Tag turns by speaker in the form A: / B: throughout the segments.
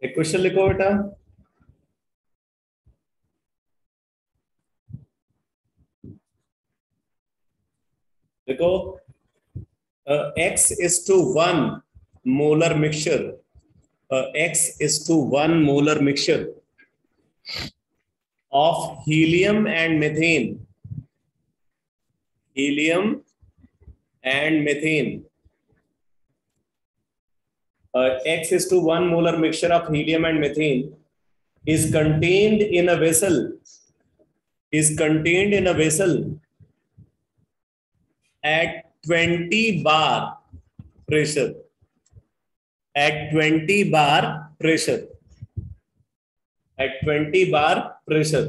A: एक क्वेश्चन लिखो बेटा। देखो, x is to 1 molar mixture, x is to 1 molar mixture of helium and methane, helium and methane, x is to 1 molar mixture of helium and methane is contained in a vessel, is contained in a vessel at 20 bar pressure, at 20 bar pressure, at 20 bar pressure.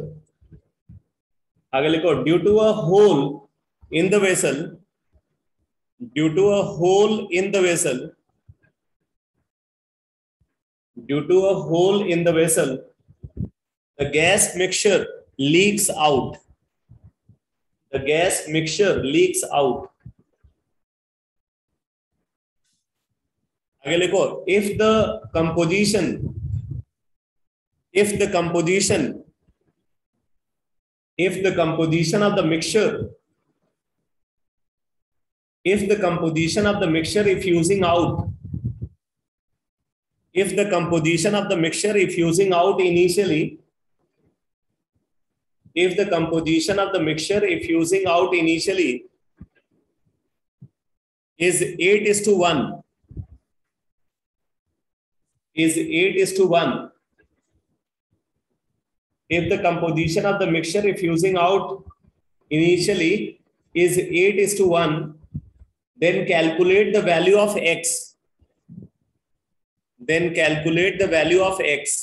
A: आगे लिखो, due to a hole in the vessel, due to a hole in the vessel, due to a hole in the vessel, the gas mixture leaks out, the gas mixture leaks out. आगे लिखो, if the composition, if the composition, if the composition of the mixture, if the composition of the mixture effusing out, if the composition of the mixture effusing out initially, if the composition of the mixture effusing out initially is 8 is to 1, is 8 is to 1, if the composition of the mixture effusing out initially is 8 is to 1, then calculate the value of x, then calculate the value of x.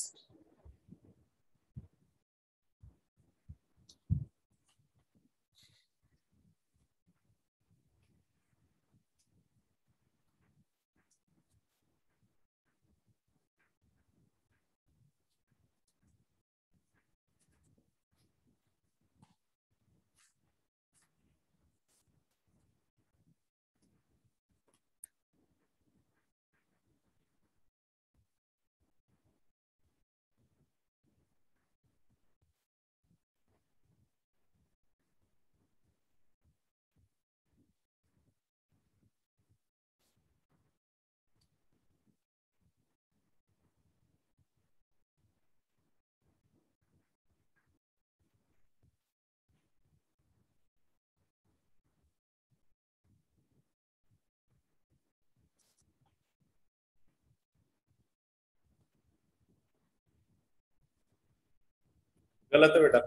A: गलत है बेटा।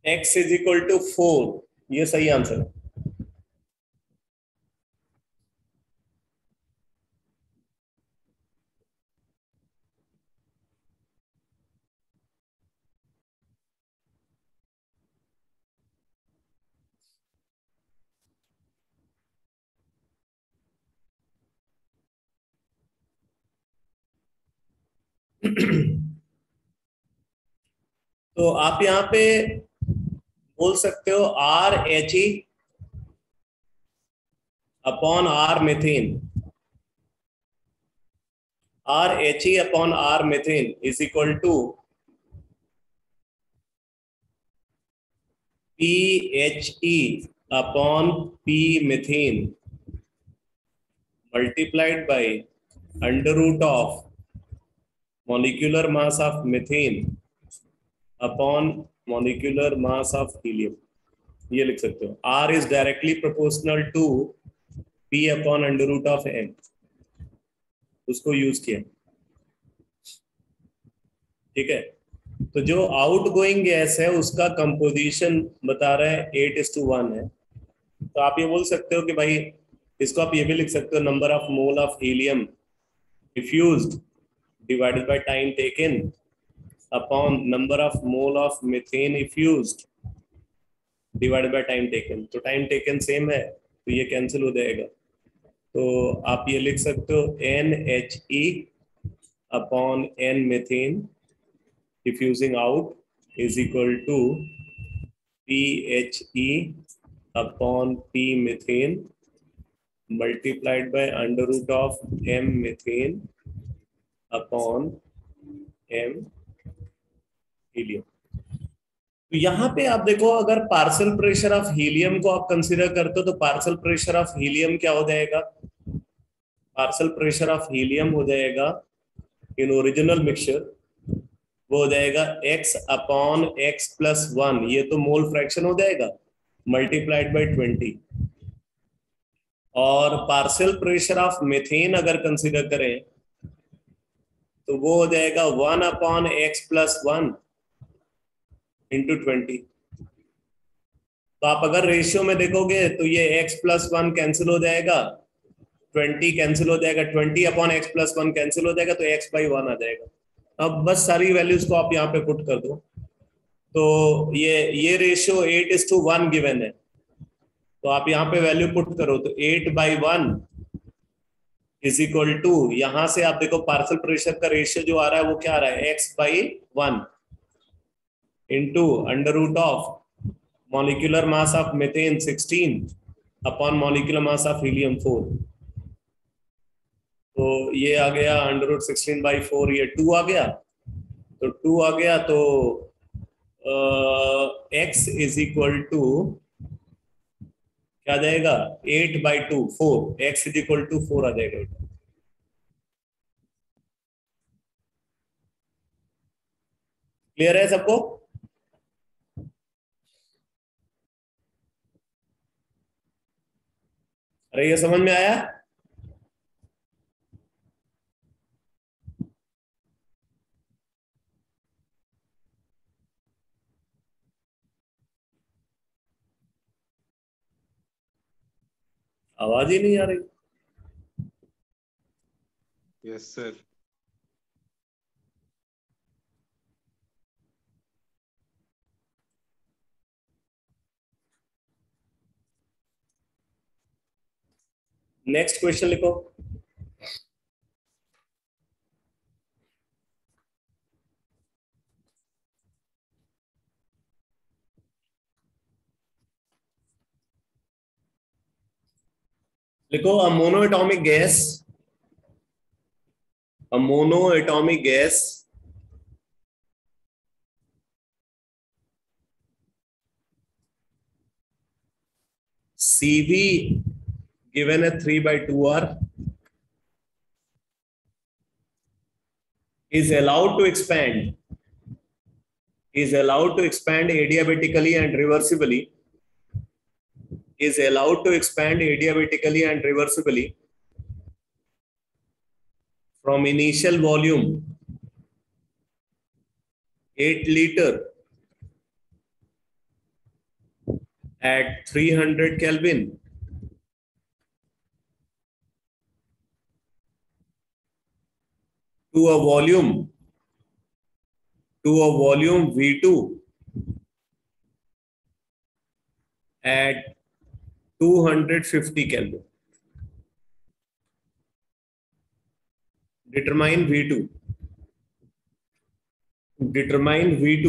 A: x is equal to 4, ये सही answer है। तो आप यहाँ पे बोल सकते हो RHE upon R methane, RHE upon R methane is equal to PHE upon P methane multiplied by under root of molecular mass of methane upon molecular mass of helium, ये लिख सकते हो। R is directly proportional to P upon under root of M, उसको use किया, ठीक है। तो जो आउट गोइंग गैस है उसका कंपोजिशन बता रहा है 8:1 है, तो आप ये बोल सकते हो कि भाई इसको आप ये भी लिख सकते हो, number of mole of helium diffused divided by time taken upon number of mole of methane effused divided by time taken. तो टाइम टेकन सेम है तो ये कैंसिल हो जाएगा। तो आप ये लिख सकते हो NHE upon N methane diffusing out is equal to PHE upon P methane multiplied by under root of M methane upon M helium। तो यहाँ पे आप देखो, अगर पार्शियल प्रेशर ऑफ हीलियम को आप कंसीडर करते हो तो पार्शियल प्रेशर ऑफ हीलियम क्या हो जाएगा? पार्शियल प्रेशर ऑफ हीलियम हो जाएगा इन ओरिजिनल मिक्सचर, वो हो जाएगा x अपॉन x प्लस 1, ये तो मोल फ्रैक्शन हो जाएगा, मल्टीप्लाइड बाई 20। और पार्शियल प्रेशर ऑफ मीथेन अगर कंसीडर करें तो वो हो जाएगा 1 अपॉन एक्स प्लस 1 इंटू 20। तो आप अगर रेशियो में देखोगे तो ये x प्लस 1 कैंसिल हो जाएगा, 20 कैंसिल हो जाएगा, 20 अपॉन एक्स प्लस 1 कैंसिल हो जाएगा, तो x बाई 1 आ जाएगा। अब बस सारी वैल्यूज को आप यहाँ पे पुट कर दो। तो ये रेशियो 8:1 गिवन है, तो आप यहाँ पे वैल्यू पुट करो तो 8/1 इज इक्वल टू, यहां से आप देखो पार्शियल प्रेशर का रेशियो जो आ रहा है वो क्या आ रहा है, x/1 into under root of molecular mass of methane 16 upon molecular mass of helium 4। तो ये आ गया अंडर रूट 16/4, ये 2 आ गया, तो 2 आ गया, तो x इज इक्वल टू क्या जाएगा, 8/2 4, x इज इक्वल टू 4 आ जाएगा। क्लियर है सबको? अरे ये समझ में आया? आवाज ही नहीं आ रही।
B: Yes sir.
A: नेक्स्ट क्वेश्चन लिखो। लिखो a monoatomic gas, a monoatomic gas CV given a 3/2R is allowed to expand adiabatically and reversibly, is allowed to expand adiabatically and reversibly from initial volume 8 liter at 300 Kelvin to a volume V2 at 250 Kelvin. Determine V2. Determine V2.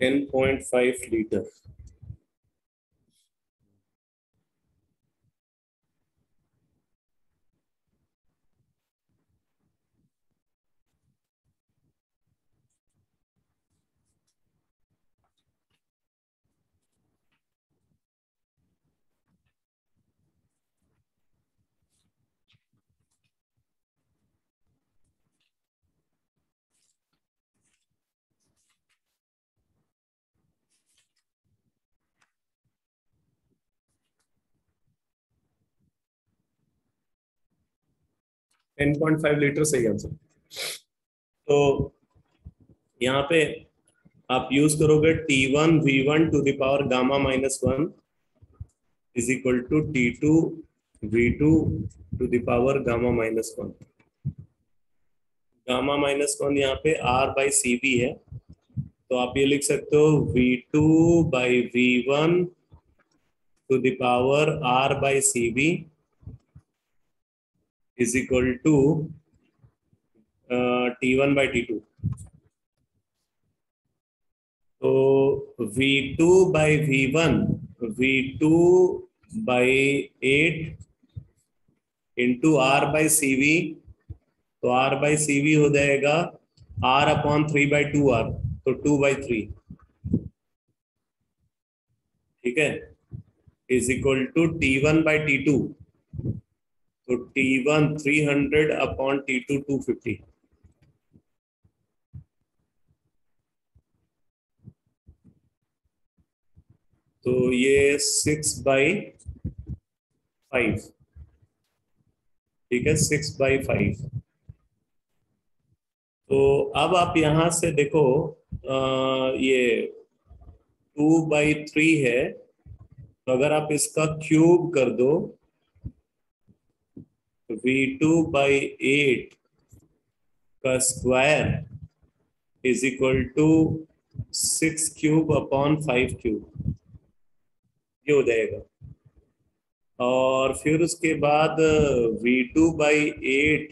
A: 10.5 liter. Ten point five litre सही answer. तो यहाँ पे आप use करोगे T1 V1 to the power gamma -1 is equal to T2 V2 to the power gamma -1। Gamma -1 यहाँ पे R/CV है, तो आप ये लिख सकते हो V2/V1 to the power R/CV is equal to T1/T2। तो V2/V1 V2/8 इंटू R/CV, तो R/CV हो जाएगा R/3/2R, तो 2/3, ठीक है, इज इक्वल टू T1/T2, तो T1 300/T2 250। तो ये 6/5, ठीक है, 6/5। तो अब आप यहां से देखो, ये 2/3 है, तो अगर आप इसका क्यूब कर दो तो V2/8 का स्क्वायर इज इक्वल टू 6³ / 5³ ये हो जाएगा। और फिर उसके बाद V2/8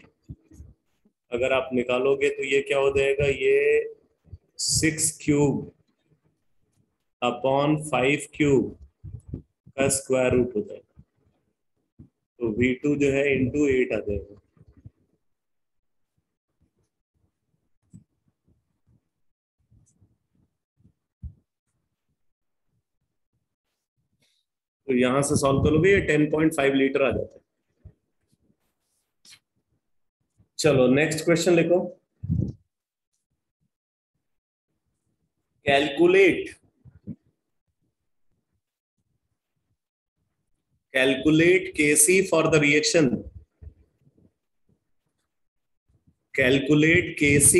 A: अगर आप निकालोगे तो ये क्या हो जाएगा, ये 6³ / 5³ का स्क्वायर रूट हो जाएगा। तो V2 जो है इंटू 8 आ जाएगा। तो यहां से सॉल्व करोगे ये 10.5 लीटर आ जाता है। चलो नेक्स्ट क्वेश्चन लिखो। Calculate Kc for the reaction. Calculate Kc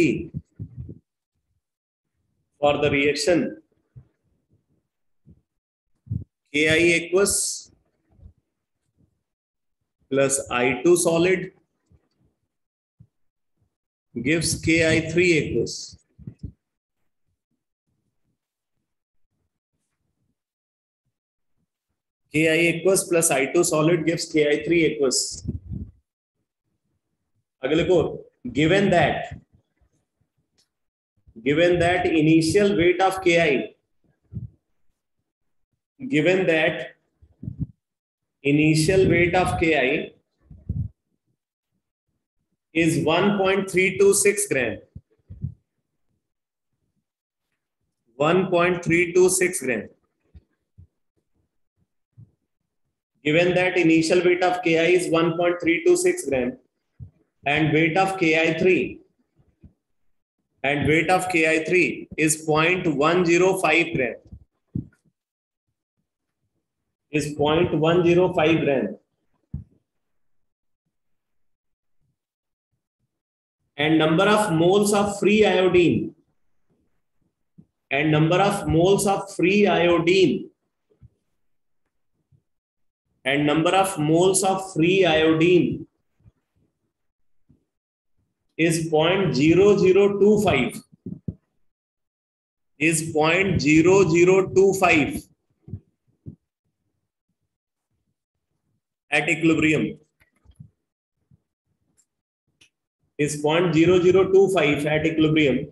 A: for the reaction. Ki aqueous plus I2 solid gives Ki3 aqueous. Ki aqueous plus I2 solid gives Ki3 aqueous. अगले को given that initial weight of Ki, given that initial weight of Ki is 1.326 gram. 1.326 gram. Given that initial weight of Ki is 1.326 gram and weight of Ki3 is 0.105 gram. Is 0.105 gram. And number of moles of free iodine is 0.0025 at equilibrium. Is 0.0025 at equilibrium.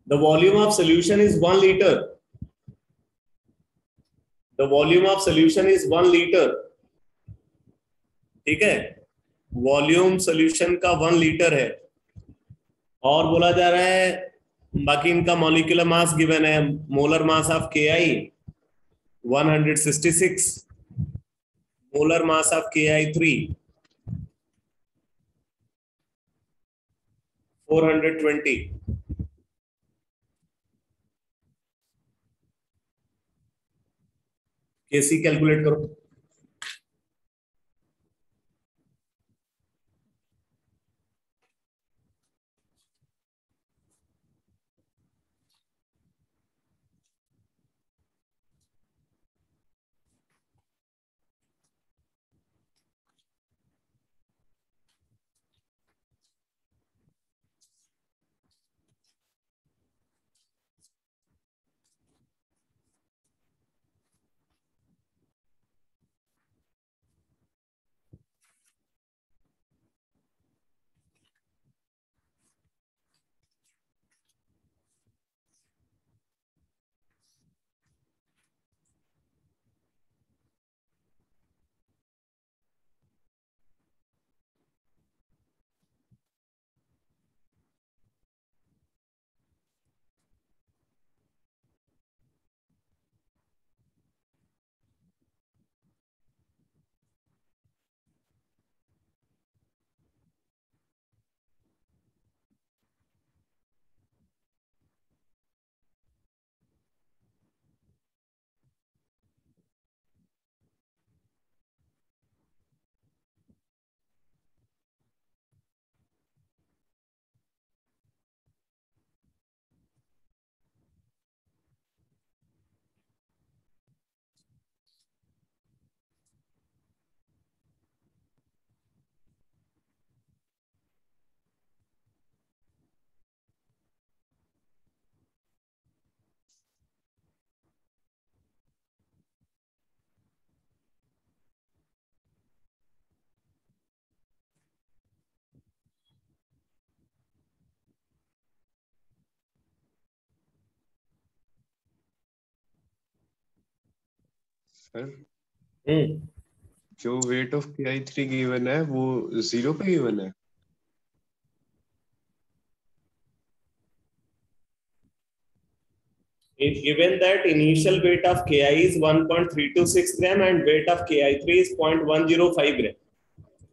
A: The volume of solution is 1 liter. The volume of solution is 1 liter. ठीक है, volume solution का 1 litre है, और बोला जा रहा है बाकी इनका मॉलिक्यूलर मास गिवन है, मोलर मास ऑफ के आई 166, मोलर मास ऑफ के आई 420। केसी कैलकुलेट करो।
B: सर,
A: हम्म,
B: जो वेट ऑफ KI3 गिवन है वो 0 पे गिवन है।
A: it's given that initial weight of Ki is 1.326 gram and weight of Ki3 is 0.105 gram,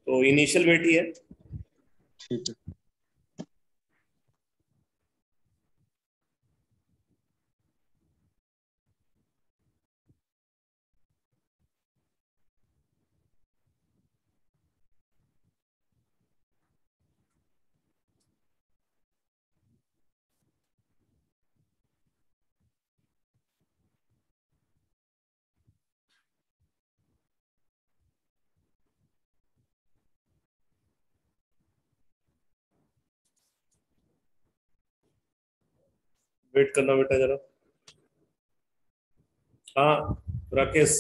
A: तो इनिशियल वेट ही है।
B: ठीक है।
A: वेट करना बेटा जरा। हाँ राकेश।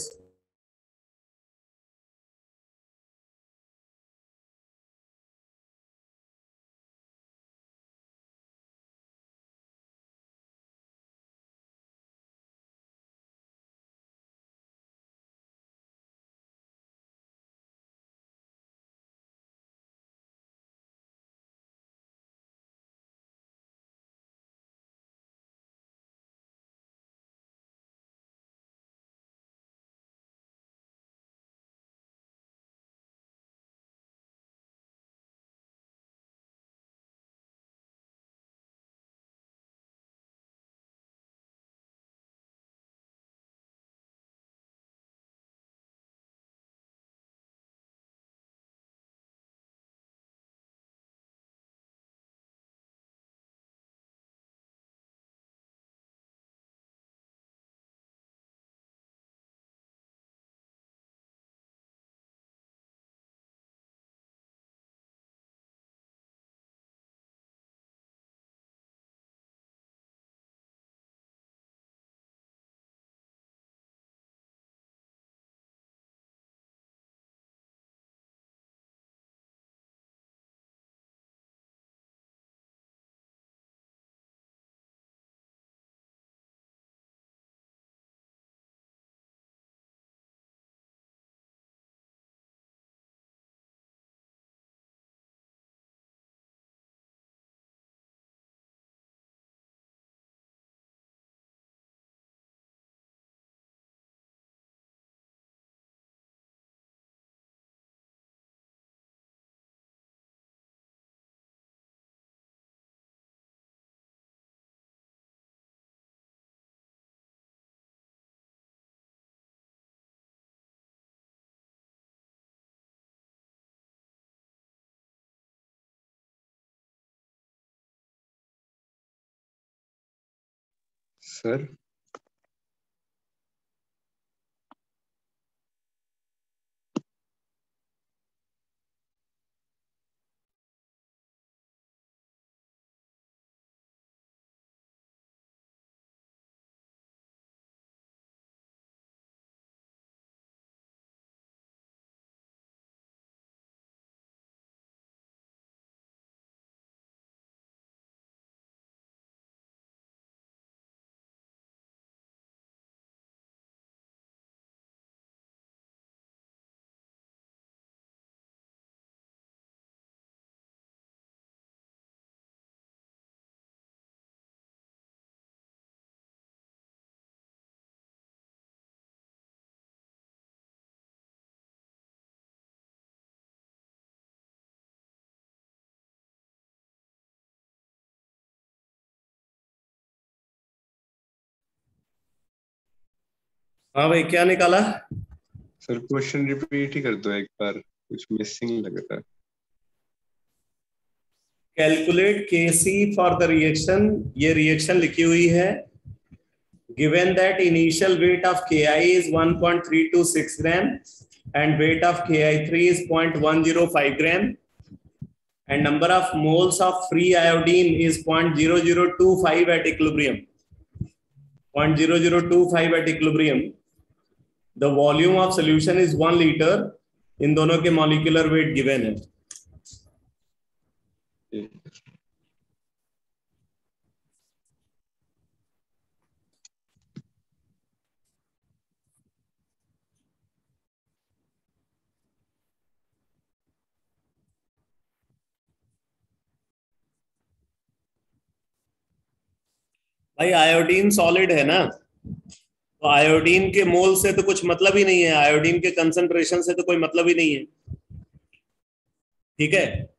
B: सर
A: हाँ भाई, क्या निकाला?
B: सर क्वेश्चन रिपीट ही कर दो एक बार, कुछ मिसिंग लग रहा है।
A: Calculate KC for the reaction, ये रिएक्शन लिखी हुई है। Given that initial weight of KI is 1.326 gram and weight of KI3 is 0.105 gram and number of moles of free iodine is 0.0025 at equilibrium. 0.0025 at equilibrium. The volume of solution is 1 liter. इन दोनों के molecular weight given है। भाई iodine solid है ना, तो iodine के मोल से तो कुछ मतलब ही नहीं है, आयोडीन के कंसंट्रेशन से तो कोई मतलब ही नहीं है। ठीक है,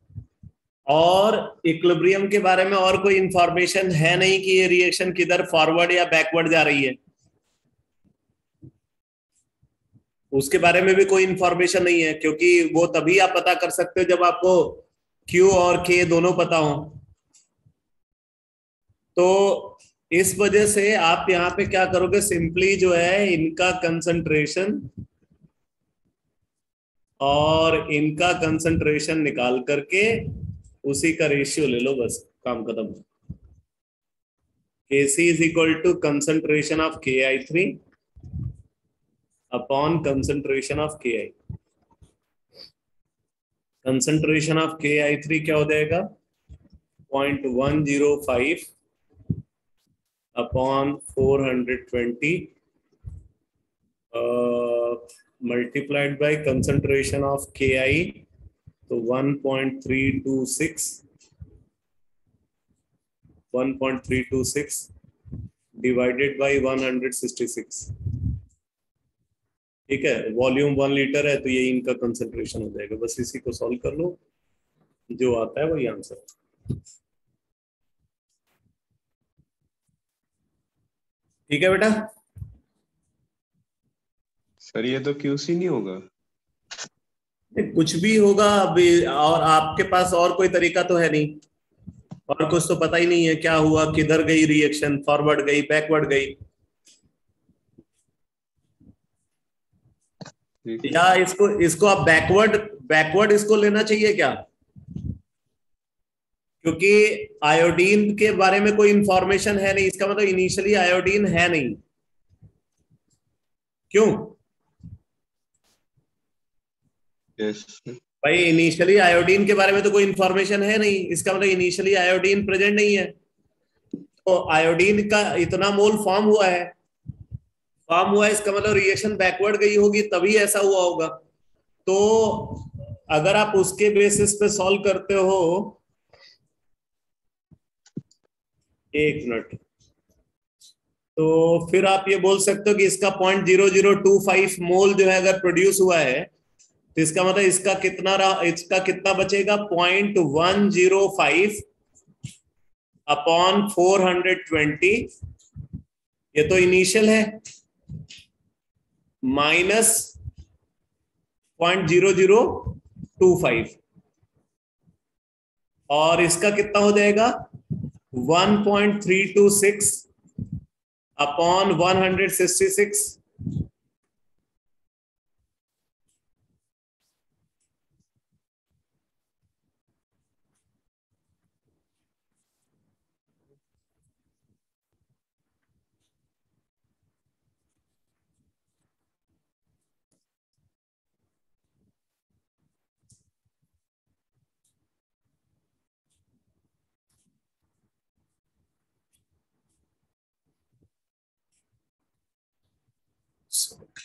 A: और इक्विलिब्रियम के बारे में और कोई इंफॉर्मेशन है नहीं कि ये रिएक्शन किधर फॉरवर्ड या बैकवर्ड जा रही है, उसके बारे में भी कोई इंफॉर्मेशन नहीं है, क्योंकि वो तभी आप पता कर सकते हो जब आपको Q और K दोनों पता हो। तो इस वजह से आप यहाँ पे क्या करोगे, सिंपली जो है इनका कंसंट्रेशन और इनका कंसंट्रेशन निकाल करके उसी का रेशियो ले लो, बस काम खत्म। Kc is equal to concentration of KI3 upon concentration of Ki. Concentration of KI3 क्या हो जाएगा, 0.105 upon 420 multiplied by concentration of KI, तो 1.326 डिवाइडेड बाय 166। ठीक है, वॉल्यूम 1 लीटर है तो ये इनका कंसंट्रेशन हो जाएगा। बस इसी को सॉल्व कर लो, जो आता है वही आंसर। ठीक है बेटा।
B: सर ये तो QC नहीं होगा?
A: कुछ भी होगा अभी, और आपके पास और कोई तरीका तो है नहीं, और कुछ तो पता ही नहीं है क्या हुआ, किधर गई रिएक्शन, फॉरवर्ड गई बैकवर्ड गई, या इसको आप बैकवर्ड इसको लेना चाहिए क्या, क्योंकि आयोडीन के बारे में कोई इंफॉर्मेशन है नहीं, इसका मतलब इनिशियली आयोडीन है नहीं। क्यों?
B: यस
A: भाई इनिशियली आयोडीन के बारे में तो कोई इंफॉर्मेशन है नहीं, इसका मतलब इनिशियली आयोडीन प्रेजेंट नहीं है। तो आयोडीन का इतना मोल फॉर्म हुआ है, इसका मतलब रिएक्शन बैकवर्ड गई होगी तभी ऐसा हुआ होगा। तो अगर आप उसके बेसिस पे सॉल्व करते हो, एक मिनट, तो फिर आप ये बोल सकते हो कि इसका 0.0025 मोल जो है अगर प्रोड्यूस हुआ है, तो इसका मतलब इसका कितना बचेगा, 0.105 अपॉन 420, ये तो इनिशियल है, माइनस 0.0025, और इसका कितना हो जाएगा 1.326 अपॉन 166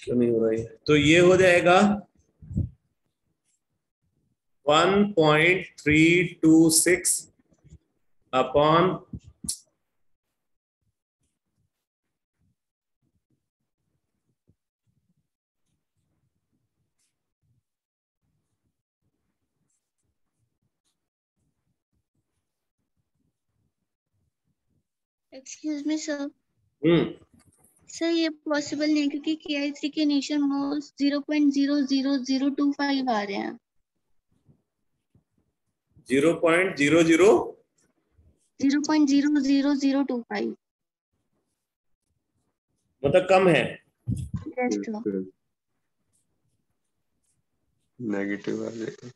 A: क्यों नहीं हो रही, तो ये हो जाएगा 1.326 अपॉन
C: एक्सक्यूज मी सर,
A: हम्म
C: सर ये पॉसिबल नहीं क्योंकि KI3 के इनिशियल मोल्स 0.00025 आ रहे हैं।
A: 0.00
C: 0.00025।
A: मतलब कम है।
C: Yes sir.
B: नेगेटिव आ जाएगा।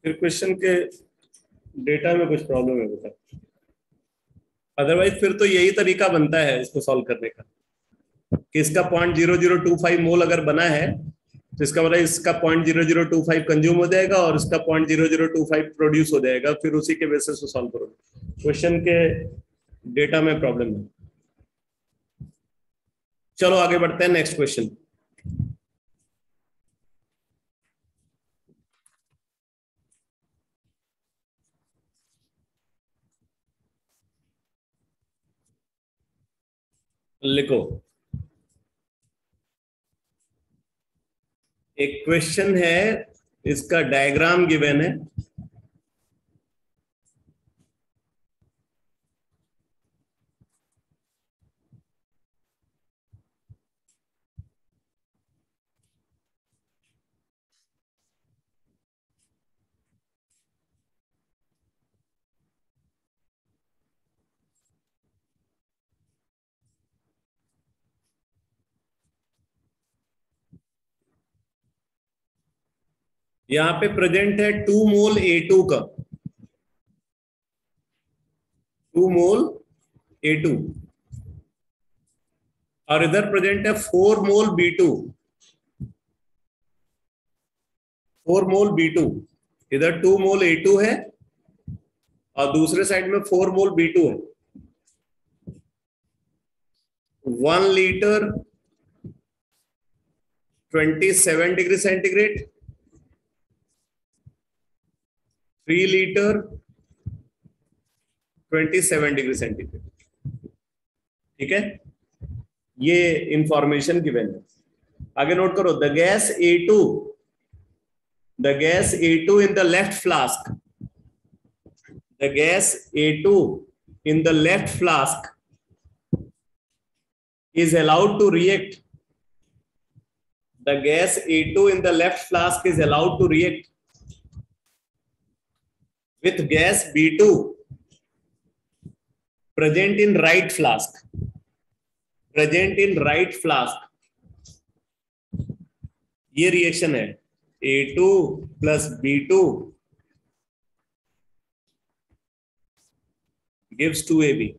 A: फिर क्वेश्चन के डेटा में कुछ प्रॉब्लम है बेटा, अदरवाइज फिर तो यही तरीका बनता है इसको सॉल्व करने का कि इसका 0.0025 मोल अगर बना है तो इसका मतलब इसका 0.0025 कंज्यूम हो जाएगा और इसका 0.0025 प्रोड्यूस हो जाएगा, फिर उसी के बेसिस पे सॉल्व करोगे। क्वेश्चन के डेटा में प्रॉब्लम है। चलो आगे बढ़ते हैं, नेक्स्ट क्वेश्चन। लिखो, एक क्वेश्चन है, इसका डायग्राम गिवन है। यहां पे प्रेजेंट है 2 मोल A2 का, 2 मोल A2, और इधर प्रेजेंट है 4 मोल B2, 4 मोल B2। इधर 2 मोल A2 है और दूसरे साइड में 4 मोल B2 है। 1 litre 27 degree centigrade, 3 litre 27 degree centigrade. ठीक है, ये इंफॉर्मेशन गिवन है। आगे नोट करो, the gas A2, the gas A2 in the left flask, the gas A2 in the left flask is allowed to react, the gas A2 in the left flask is allowed to react with gas B2 present in right flask, present in right flask। ये reaction है, A2 plus B2 gives 2AB।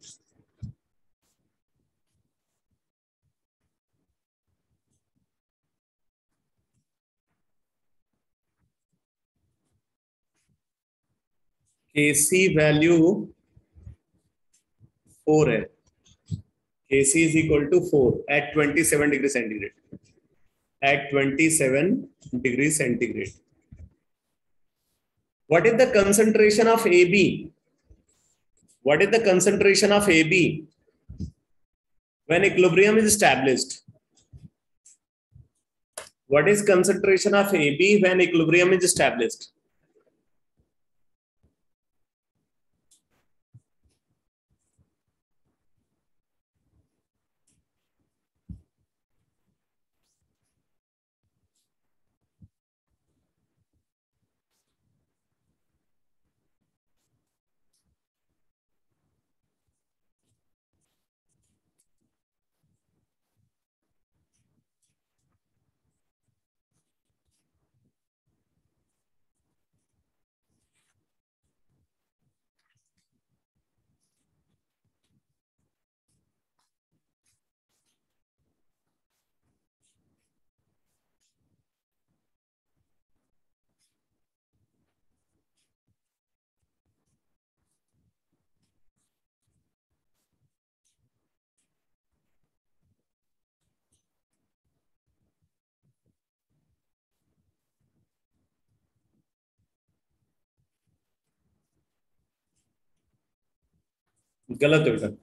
A: Kc value 4 है, Kc is equal to 4 at 27 degree centigrade, at 27 degrees centigrade। What is the concentration of AB? What is the concentration of AB when equilibrium is established? What is concentration of AB when equilibrium is established? गलत है बेटा।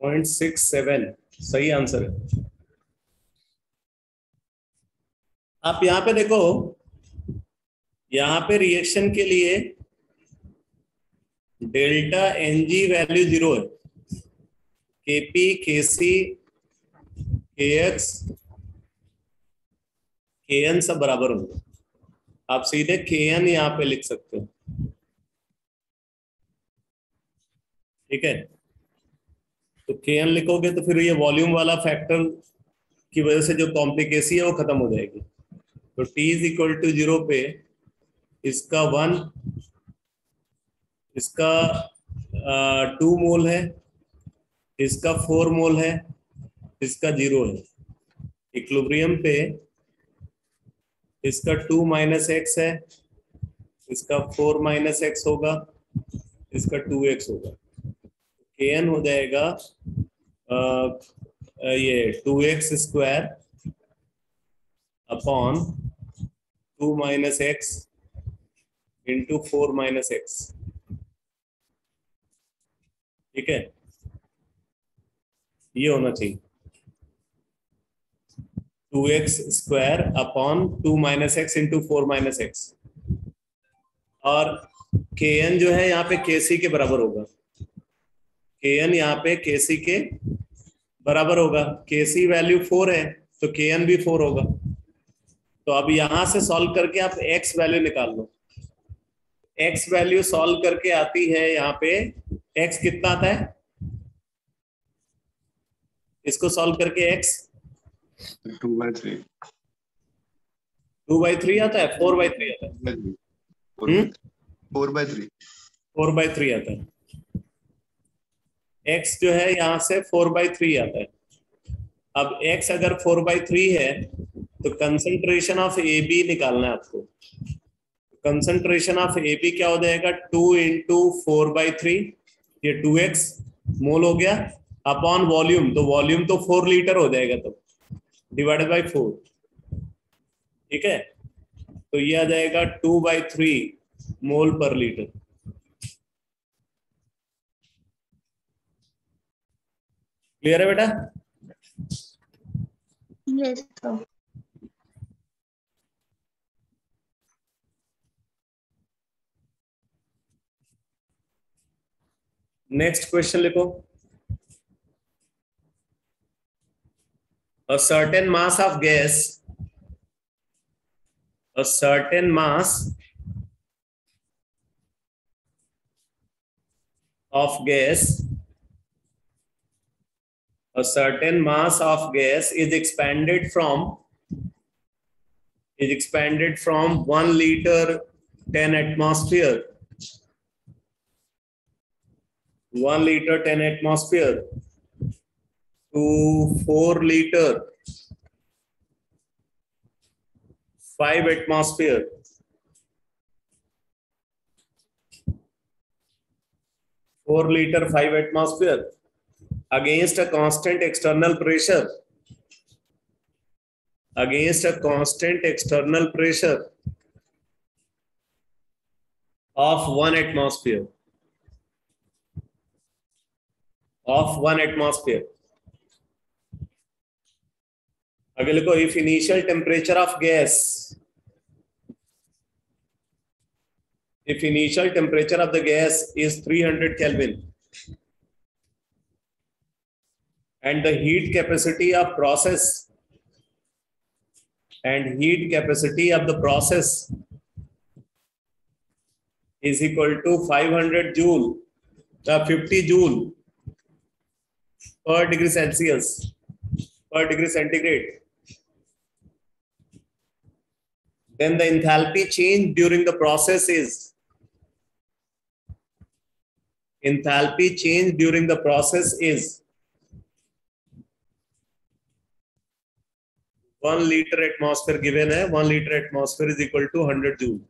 A: Point 67 सही answer है। आप यहां पे देखो, यहां पे रिएक्शन के लिए डेल्टा एनजी वैल्यू 0 है, केपी केसी केएक्स केएन सब बराबर होंगे। आप सीधे केएन यहां पे लिख सकते हो, ठीक है। तो केएन लिखोगे तो फिर ये वॉल्यूम वाला फैक्टर की वजह से जो कॉम्प्लिकेसी है वो खत्म हो जाएगी। तो T इज इक्वल टू 0 पे इसका 1, इसका 2 मोल है, इसका 4 मोल है, इसका 0 है। इक्विलिब्रियम पे इसका 2 माइनस एक्स है, इसका 4 माइनस एक्स होगा, इसका 2x होगा। kn हो जाएगा ये 2x square upon 2 minus x into 4 minus x, ठीक है। ये होना चाहिए 2x square upon 2 minus x into 4 minus x. और kn जो है यहाँ पे kc के बराबर होगा, kn यहाँ पे kc के बराबर होगा। kc वैल्यू 4 है तो kn भी 4 होगा। तो अब यहां से सॉल्व करके आप x वैल्यू निकाल लो। x वैल्यू सॉल्व करके आती है यहाँ पे, x कितना आता है इसको सॉल्व करके? x
B: 2/3
A: 2/3 आता है, 4/3 आता है?
B: 4/3
A: 4/3 आता है। x जो है यहाँ से 4/3 आता है। अब x अगर 4/3 है तो कंसंट्रेशन ऑफ ए बी निकालना है आपको। कंसंट्रेशन ऑफ ए बी क्या हो जाएगा? 2 इंटू 4/3, ये 2x मोल हो गया, अपॉन वॉल्यूम, तो वॉल्यूम तो 4 लीटर हो जाएगा, तो डिवाइडेड बाई 4, ठीक है। तो ये आ जाएगा 2/3 मोल पर लीटर। क्लियर है बेटा?
C: Yes sir.
A: नेक्स्ट क्वेश्चन लिखो। A certain mass of gas, a certain mass of gas a certain mass of gas is expanded from 1 liter 10 atmosphere 1 liter 10 atmosphere to 4 liter 5 atmosphere. 4 liter 5 atmosphere against a constant external pressure. Against a constant external pressure of 1 atmosphere. Of 1 atmosphere. आगे लिखो, if initial temperature of gas, if initial temperature of the gas is 300 Kelvin and the heat capacity of process is equal to 500 joule, 50 joule per degree Celsius, per degree centigrade, then the enthalpy change during the process is 1 liter atmosphere given है, 1 liter atmosphere is equal to 100 joule.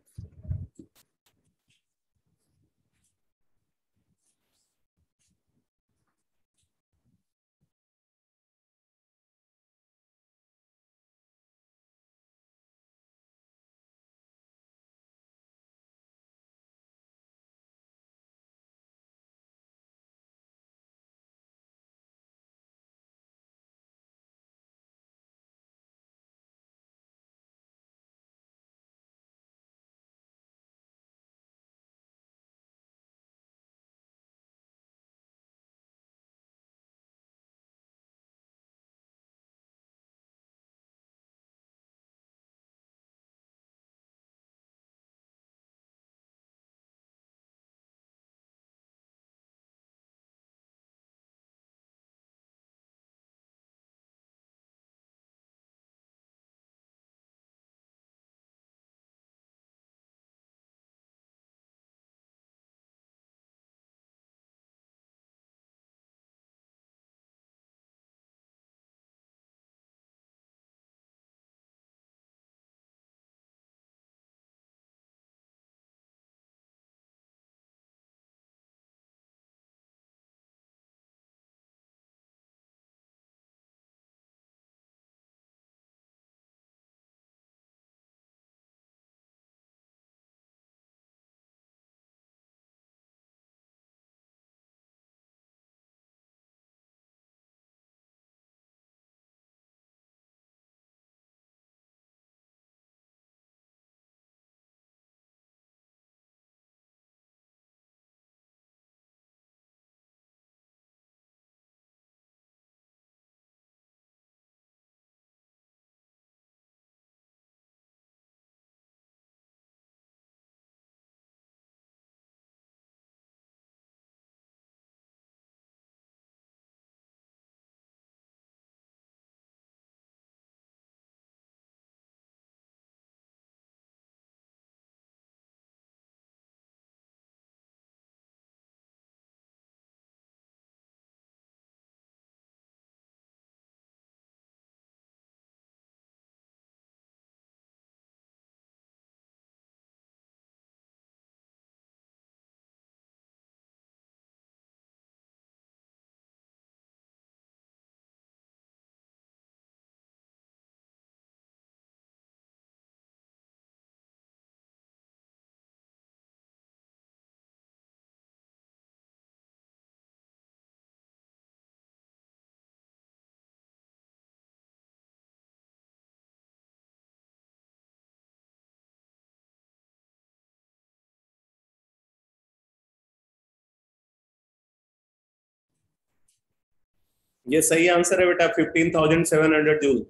A: ये सही answer है बेटा, 15,700 joule.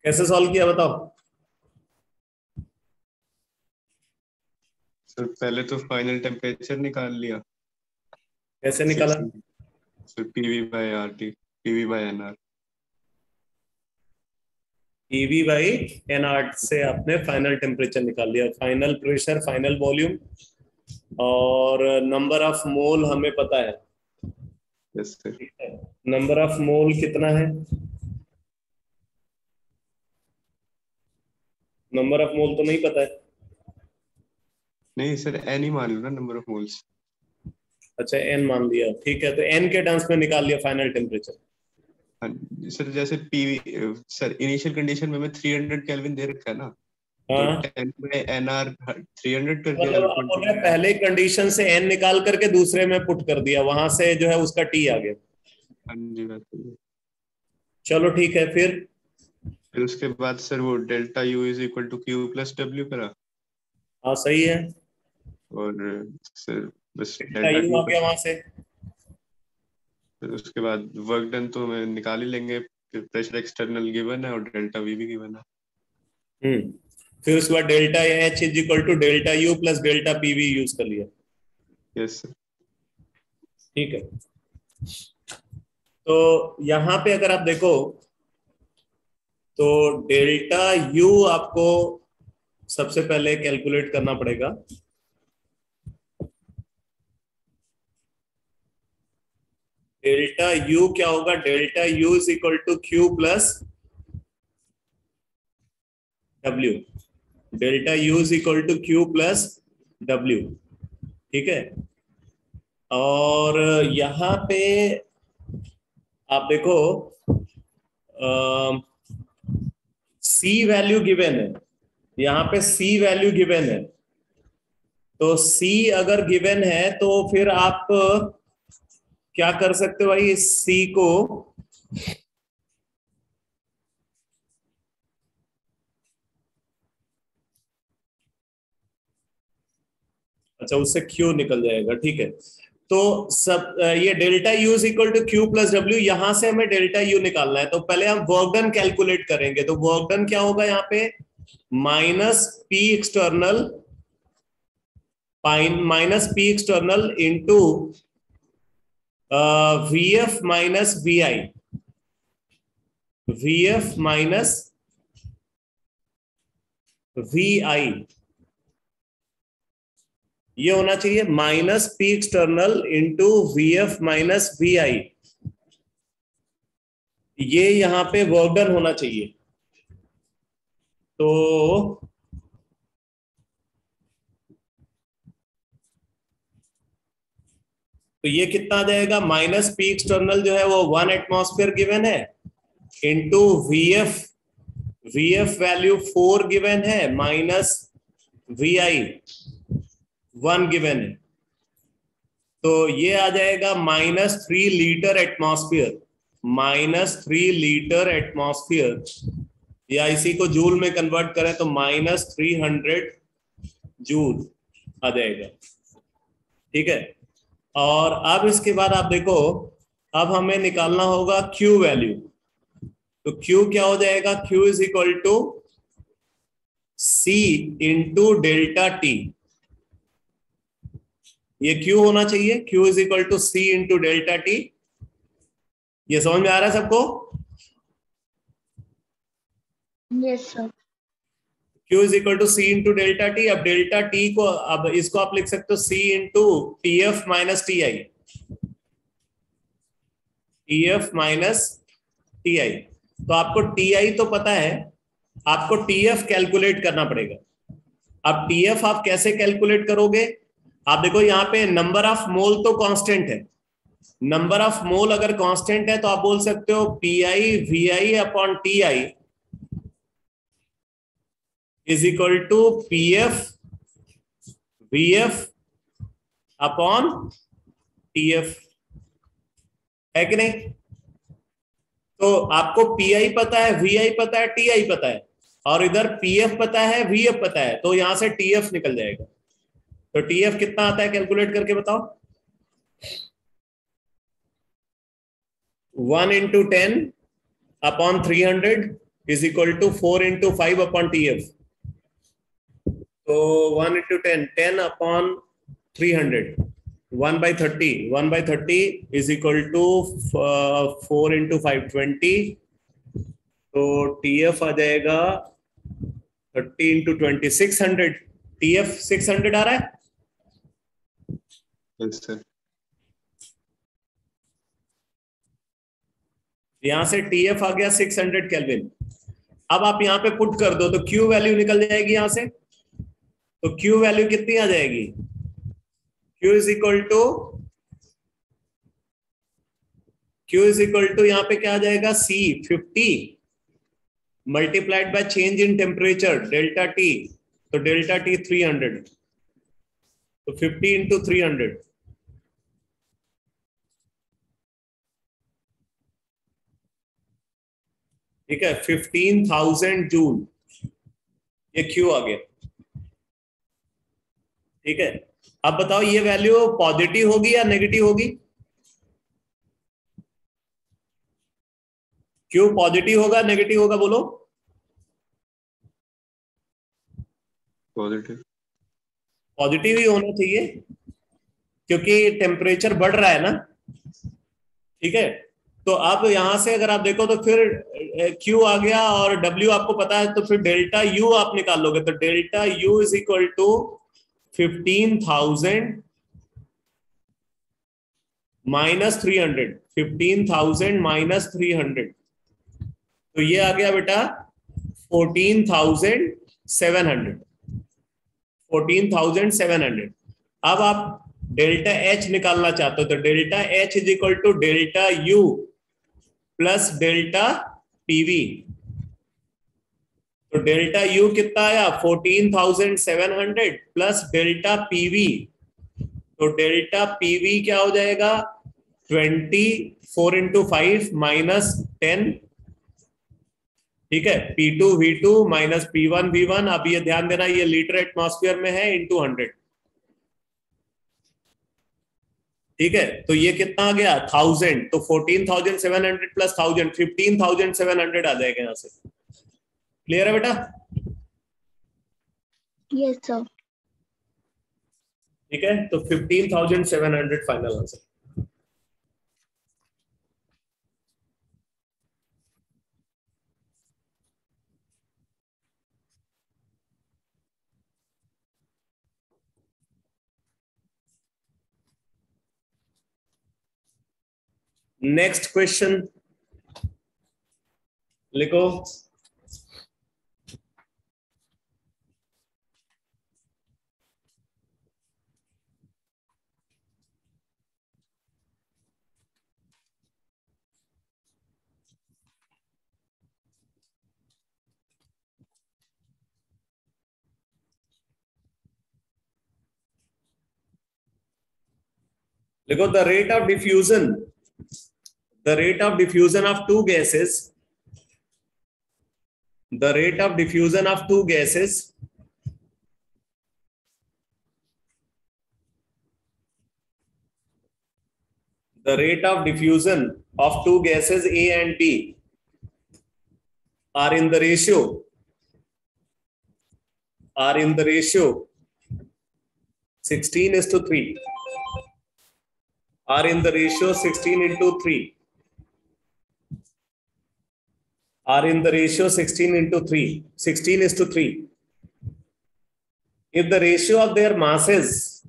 A: कैसे solve किया बताओ?
B: Sir पहले तो फाइनल टेम्परेचर निकाल लिया,
A: कैसे निकाला?
B: Sir PV by RT, PV by NR.
A: PV by NR से आपने फाइनल टेम्परेचर निकाल लिया, फाइनल प्रेशर, फाइनल वॉल्यूम, और नंबर ऑफ मोल हमें पता है।
B: Yes sir.
A: Number of mole कितना है? नंबर ऑफ मोल तो नहीं पता है।
B: नहीं सर, एन ही मान लो ना, नंबर ऑफ मोल्स।
A: अच्छा, एन मान लिया, ठीक है। तो एन के टर्म्स में निकाल लिया फाइनल टेम्परेचर।
B: हाँ सर, जैसे पीवी सर इनिशियल कंडीशन में हमें 300 केल्विन दे रखा है ना, तो
A: हाँ,
B: 10 में एनआर 300 कर दिया
A: मतलब
B: तो
A: आपने
B: 20।
A: पहले कंडीशन से एन निकाल करके दूसरे में पुट कर दिया, वहां से जो है उसका टी आ गया।
B: हाँ जी बात है।
A: चलो ठीक है, फिर
B: फिर उसके बाद सर वो delta U is equal to Q plus W करा,
A: हाँ सही है,
B: और सर बस
A: डेल्टा
B: डेल्टा
A: यू
B: क्यू
A: आ गया
B: करा।
A: वहां से।
B: फिर उसके बाद वर्क डन तो हमें निकाल ही लेंगे, प्रेशर एक्सटर्नल गिवन है और डेल्टा वी भी गिवन है।
A: फिर उसके बाद delta H is equal to delta U plus delta PV use कर लिया।
B: Yes sir.
A: ठीक है, तो यहां पे अगर आप देखो तो डेल्टा यू आपको सबसे पहले कैलकुलेट करना पड़ेगा। डेल्टा यू क्या होगा? Delta U is equal to Q plus W. Delta U is equal to Q plus W, ठीक है। और यहां पे आप देखो सी वैल्यू गिवन है, यहां पे सी वैल्यू गिवन है। तो सी अगर गिवन है तो फिर आप क्या कर सकते हो भाई? इस सी को अच्छा, उससे क्यू निकल जाएगा, ठीक है। तो सब ये delta U is equal to Q plus W, यहां से हमें डेल्टा यू निकालना है। तो पहले हम वर्क डन कैलकुलेट करेंगे। तो वर्क डन क्या होगा यहाँ पे? Minus P external, minus P external into V F minus V I, V F minus V I, ये होना चाहिए minus P external into V F minus V I. ये यहां पे वर्क डन होना चाहिए। तो ये कितना आ जाएगा? माइनस पी एक्सटर्नल जो है वो 1 एटमॉस्फेयर गिवन है, into V F value 4 given है, माइनस वी आई 1 गिवन है। तो ये आ जाएगा -3 लीटर एटमॉस्फेयर, -3 लीटर एटमॉस्फेयर, या इसी को जूल में कन्वर्ट करें तो -300 जूल आ जाएगा, ठीक है। और अब इसके बाद आप देखो, अब हमें निकालना होगा Q वैल्यू। तो Q क्या हो जाएगा? Q is equal to C into delta T. ये Q होना चाहिए, Q is equal to C into delta T. ये समझ में आ रहा है सबको?
C: Yes sir.
A: Q is equal to C into delta T. अब डेल्टा टी को, अब इसको आप लिख सकते हो C into T F minus T I, T F minus T I. तो आपको टी आई तो पता है, आपको टी एफ कैलकुलेट करना पड़ेगा। अब टी एफ आप कैसे कैलकुलेट करोगे? आप देखो यहाँ पे नंबर ऑफ मोल तो कांस्टेंट है। नंबर ऑफ मोल अगर कांस्टेंट है तो आप बोल सकते हो P I V I upon T I is equal to P F V F upon T F, है कि नहीं? तो आपको पी आई पता है, वी आई पता है, टी आई पता है, और इधर पी एफ पता है, वी एफ पता है, तो यहां से टी एफ निकल जाएगा। तो टी एफ कितना आता है? कैलकुलेट करके बताओ। 1 into 10 upon 300 is equal to 4 into 5 upon T F. तो 1 into 10, 10 upon 300, 1/30, 1/30 is equal to 4 × 520, तो TF आ जाएगा 30 × 20 600। TF 600 आ रहा है।
B: Yes sir.
A: यहां से TF आ गया 600 केल्विन। अब आप यहां पे पुट कर दो तो Q वैल्यू निकल जाएगी यहां से। तो Q वैल्यू कितनी आ जाएगी? Q इज इक्वल टू यहां पे क्या आ जाएगा? C 50 multiplied by change in temperature delta T, तो डेल्टा T 300, तो 50 × 300, ठीक है, 15,000 जूल, ये Q आ गया। ठीक है, अब बताओ ये वैल्यू पॉजिटिव होगी या नेगेटिव होगी? Q पॉजिटिव होगा नेगेटिव होगा बोलो?
B: पॉजिटिव।
A: पॉजिटिव ही होना चाहिए क्योंकि टेम्परेचर बढ़ रहा है ना। ठीक है, तो अब यहां से अगर आप देखो तो फिर Q आ गया और W आपको पता है, तो फिर डेल्टा U आप निकाल लोगे, तो delta U is equal to 15,000 minus 300, 15,000 minus 300, तो ये आ गया बेटा 14,700, 14,700। अब आप डेल्टा H निकालना चाहते हो, तो delta H is equal to delta U plus delta PV। तो डेल्टा U कितना आया? 14,700 प्लस डेल्टा PV, तो डेल्टा PV क्या हो जाएगा? 24 × 5 माइनस 10, ठीक है, P2 V2 minus P1 V1। अब ये ध्यान देना, ये लीटर एटमॉस्फेयर में है इंटू 100, ठीक है, तो ये कितना आ गया? 1000, तो 14,700 प्लस 1000 15,700 आ जाएगा यहां से। क्लियर है बेटा?
C: Yes sir.
A: ठीक है, तो 15,700 फाइनल आंसर। नेक्स्ट क्वेश्चन लिखो। देखो, the rate of diffusion of two gases, the rate of diffusion of two gases A and B are in the ratio 16:3, are in the ratio 16:3, are in the ratio 16:3, 16:3. If the ratio of their masses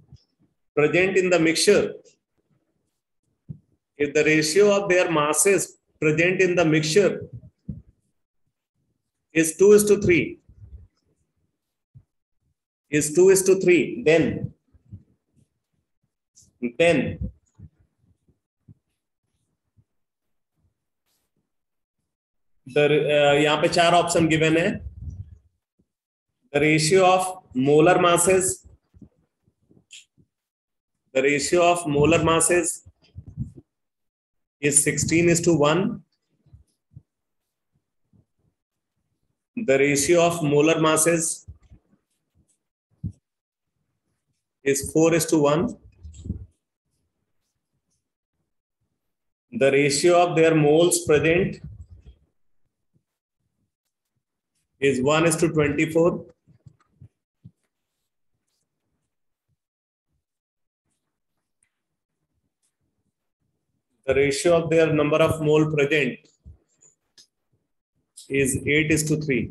A: present in the mixture, if the ratio of their masses present in the mixture is 2:3, is 2:3, then यहाँ पे 4 option given है। The ratio of molar masses, the ratio of molar masses is 16:1. The ratio of molar masses is 4:1. The ratio of their moles present is 1:24. ratio of their number of mole present is 8:3.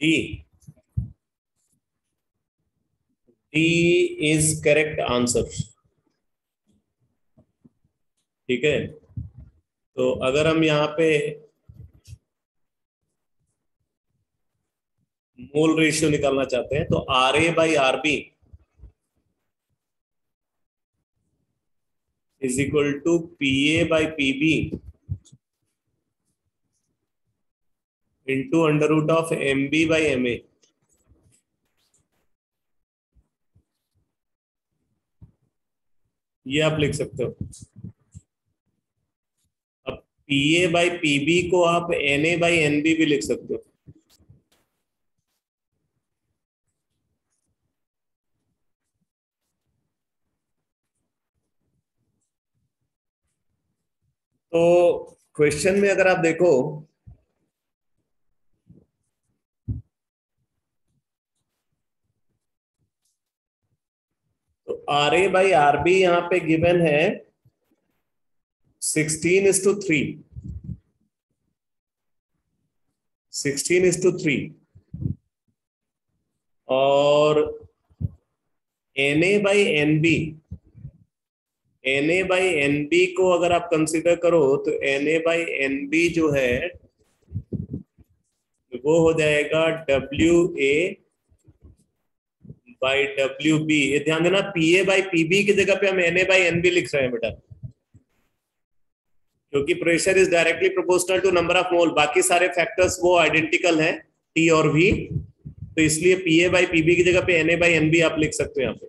A: D. D is correct answer. ठीक है, तो अगर हम यहाँ पे mole ratio निकालना चाहते हैं तो RA/RB is equal to PA/PB into under root of MB/MA. ये आप लिख सकते हो। अब PA/PB को आप NA/NB भी लिख सकते हो। तो क्वेश्चन में अगर आप देखो तो RA/RB यहां पे गिवन है 16:3, 16:3 और NA/NB, NA/NB को अगर आप कंसीडर करो तो NA/NB जो है वो हो जाएगा WA/WB। ये ध्यान देना, PA/PB की जगह पे हम NA/NB लिख रहे हैं बेटा, क्योंकि pressure is directly proportional to number of mole. बाकी सारे फैक्टर्स वो आइडेंटिकल हैं, T और V, तो इसलिए PA/PB की जगह पे NA/NB आप लिख सकते हो यहाँ पे।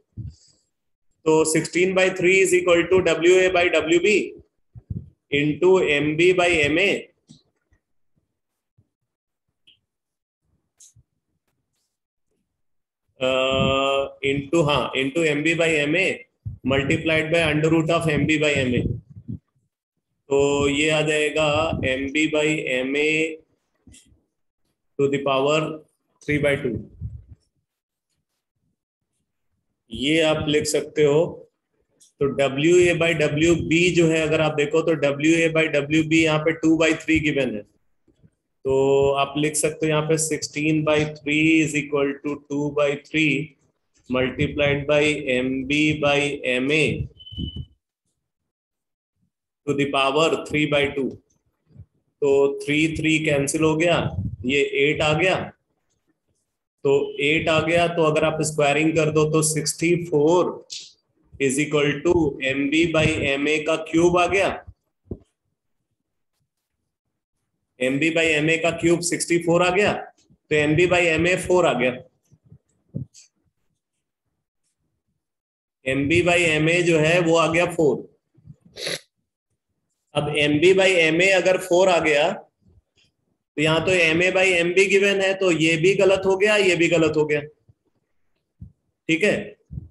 A: तो 16/3 is equal to WA/WB into MB/MA into MB/MA multiplied by under root of MB/MA। तो ये आ जाएगा MB/MA टू द पावर 3/2। ये आप लिख सकते हो। तो WA/WB जो है अगर आप देखो तो WA/WB यहाँ पे 2/3 गिवन है, तो आप लिख सकते हो यहाँ पे 16/3 is equal to 2/3 multiplied by MB/MA to the power 3/2। तो 3 कैंसिल हो गया, ये 8 आ गया, तो 8 आ गया, तो अगर आप स्क्वायरिंग कर दो तो 64 इज इक्वल टू MB/MA का क्यूब आ गया। MB/MA का क्यूब 64 आ गया, तो MB/MA 4 आ गया। MB/MA जो है वो आ गया 4। अब MB/MA अगर 4 आ गया तो यहां तो MA/MB गिवन है, तो ये भी गलत हो गया, ये भी गलत हो गया। ठीक है,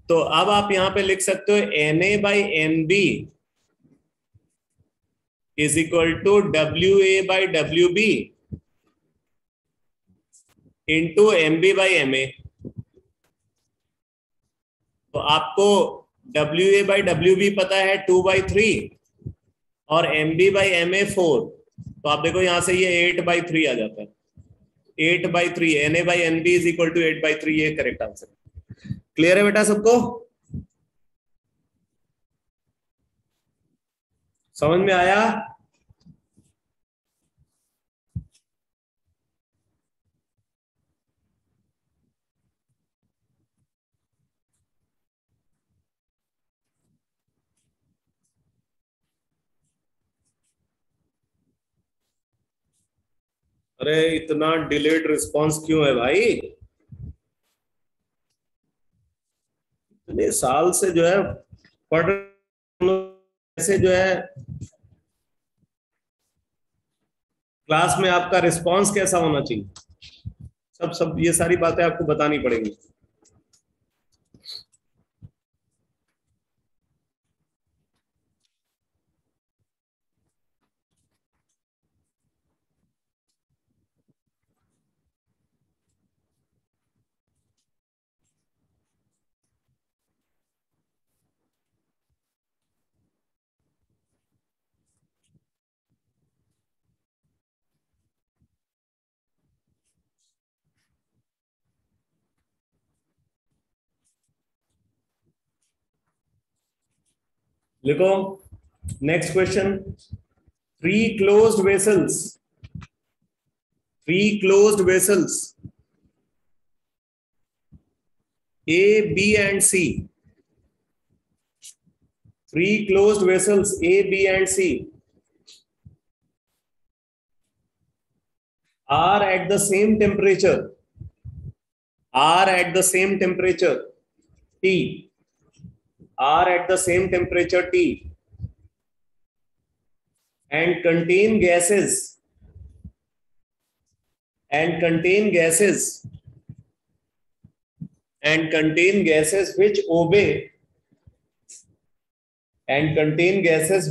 A: तो अब आप यहां पे लिख सकते हो NA/NB is equal to WA/WB into MB/MA। तो आपको WA/WB पता है 2/3 और MB/MA 4, तो आप देखो यहां से ये 8/3 आ जाता है। 8/3 NA/NB इज इक्वल टू 8/3, ये करेक्ट आंसर। क्लियर है बेटा सबको? समझ में आया? अरे इतना डिलेड रिस्पांस क्यों है भाई? इतने साल से जो है पढ़ ऐसे जो है क्लास में आपका रिस्पांस कैसा होना चाहिए? सब ये सारी बातें आपको बतानी पड़ेंगी। लिखो next question. Three closed vessels A, B and C, three closed vessels A, B and C are at the same temperature T, and contain gases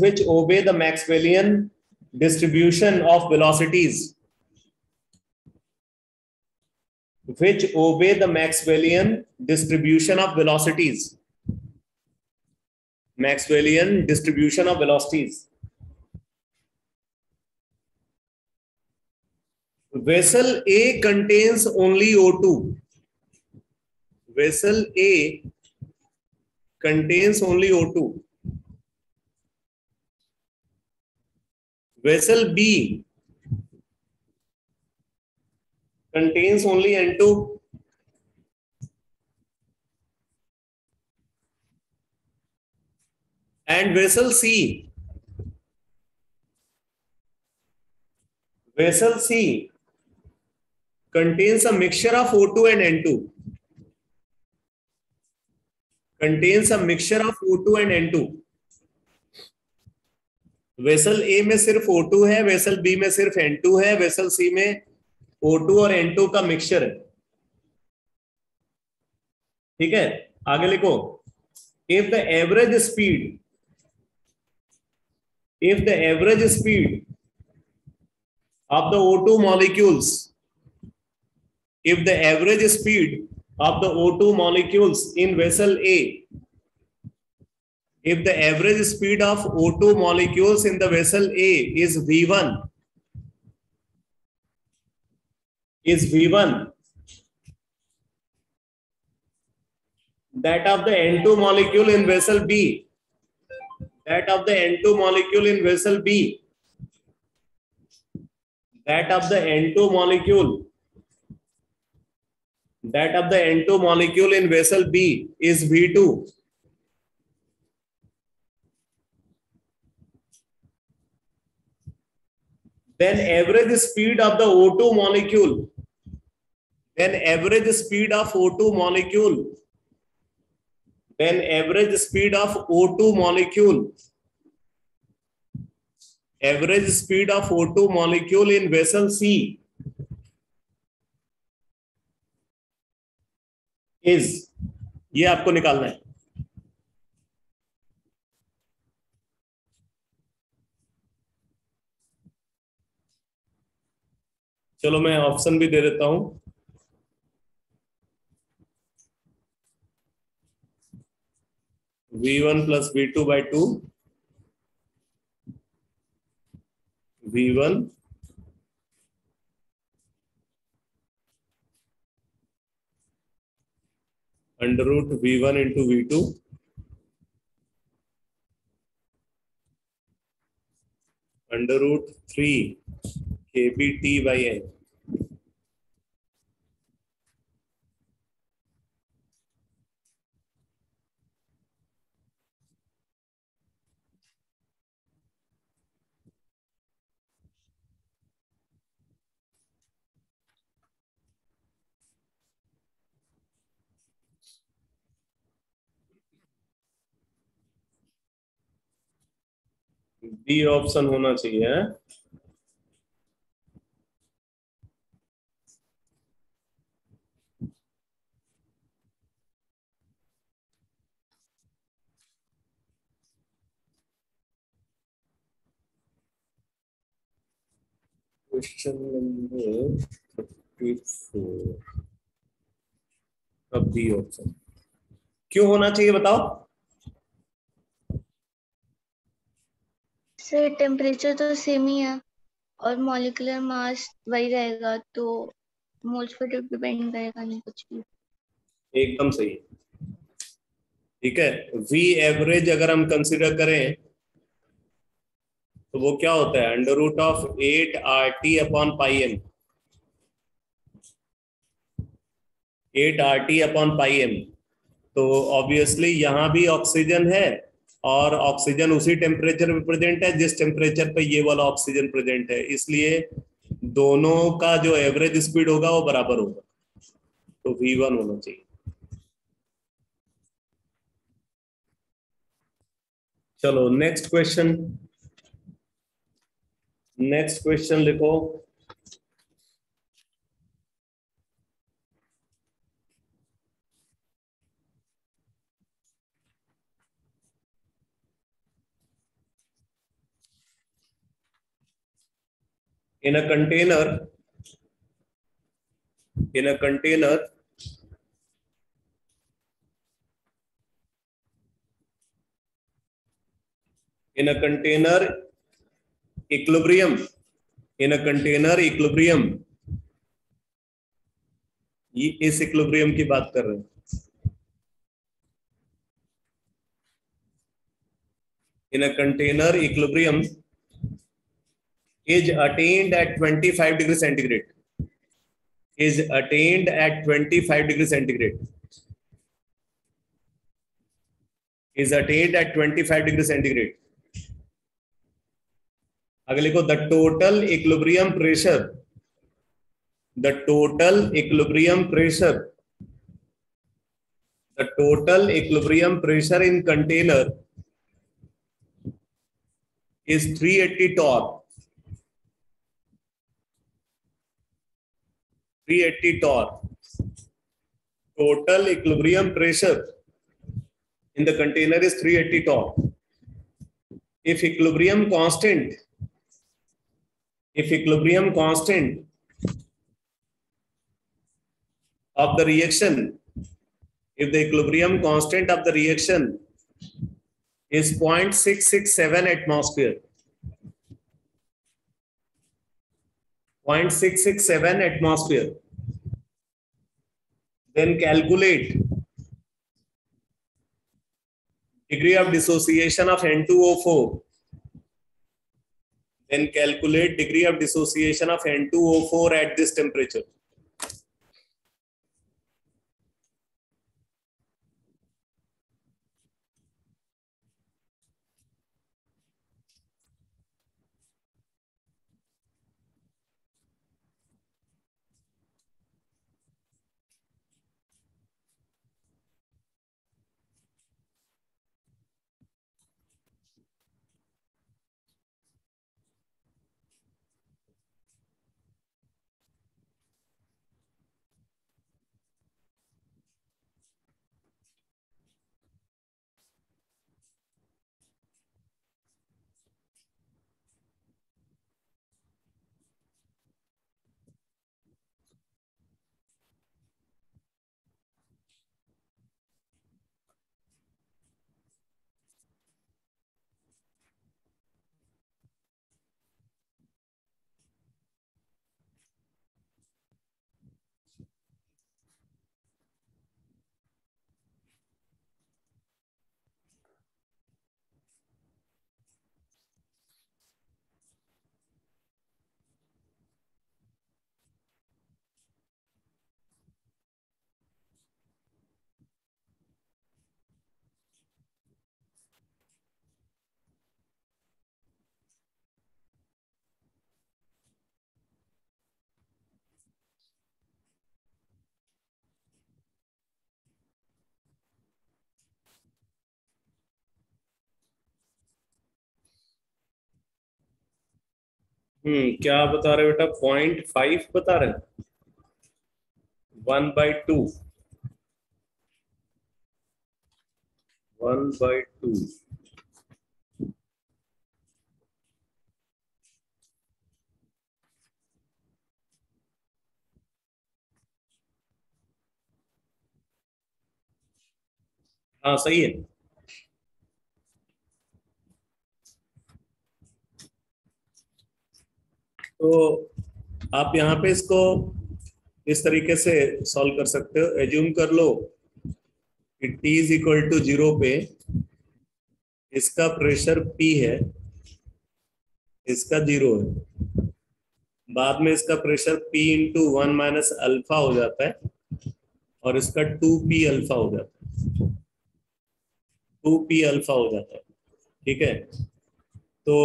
A: which obey the Maxwellian distribution of velocities. Maxwellian distribution of velocities. Vessel A contains only O2. Vessel A contains only O2. Vessel B contains only N2. And vessel C contains a mixture of O2 and N2. Vessel A में सिर्फ O2 है, vessel B में सिर्फ N2 है, vessel सी में O2 और N2 का mixture है। ठीक है, आगे लिखो। If the average speed of the O2 molecules in vessel A, if the average speed of O2 molecules in the vessel A is V1, that of the N2 molecule in vessel B, that of the N2 molecule in vessel B is V2. Then average speed of the O2 molecule, in vessel C is, ये आपको निकालना है। चलो मैं option भी दे देता हूं। V1 plus V2 by 2, V1 under root V1 into V2 under root 3 KBT by N. B option होना चाहिए है? क्वेश्चन नंबर 34 अब बी ऑप्शन क्यों होना चाहिए बताओ?
C: सर टेम्परेचर तो सेम ही है और मॉलिक्यूलर मास वही रहेगा, तो मोल्स पे डिपेंड करेगा नहीं कुछ भी।
A: एकदम सही। ठीक है, वी एवरेज अगर हम कंसिडर करें तो वो क्या होता है? Under root of 8 RT upon pi M, 8 RT upon pi M. तो ऑब्वियसली यहां भी ऑक्सीजन है और ऑक्सीजन उसी टेम्परेचर पे प्रेजेंट है जिस टेम्परेचर पे ये वाला ऑक्सीजन प्रेजेंट है, इसलिए दोनों का जो एवरेज स्पीड होगा वो बराबर होगा, तो V1 होना चाहिए। चलो नेक्स्ट क्वेश्चन, नेक्स्ट क्वेश्चन लिखो। in a container in a container in a container equilibrium in a container equilibrium, ये इस इक्विलिब्रियम की बात कर रहे हैं। in a container equilibrium is attained at 25 degree centigrade, is attained at 25 degree centigrade, is attained at 25 degree centigrade। आगे लिखो the total equilibrium pressure, the total equilibrium pressure, the total equilibrium pressure in container is 380 torr, 380 torr। Total equilibrium pressure in the container is 380 torr। If equilibrium constant, if equilibrium constant of the reaction, if the equilibrium constant of the reaction is 0.667 atmosphere, 0.667 atmosphere, then calculate degree of dissociation of N2O4, then calculate degree of dissociation of N2O4 at this temperature। क्या बता रहे बेटा? 0.5 बता रहे? 1/2, 1/2। हाँ सही है। तो आप यहाँ पे इसको इस तरीके से सॉल्व कर सकते हो। एज्यूम कर लो कि T इज इक्वल टू 0 पे इसका प्रेशर P है, इसका 0 है। बाद में इसका pressure P into 1 minus alpha हो जाता है और इसका 2P अल्फा हो जाता है, 2P अल्फा हो जाता है। ठीक है, तो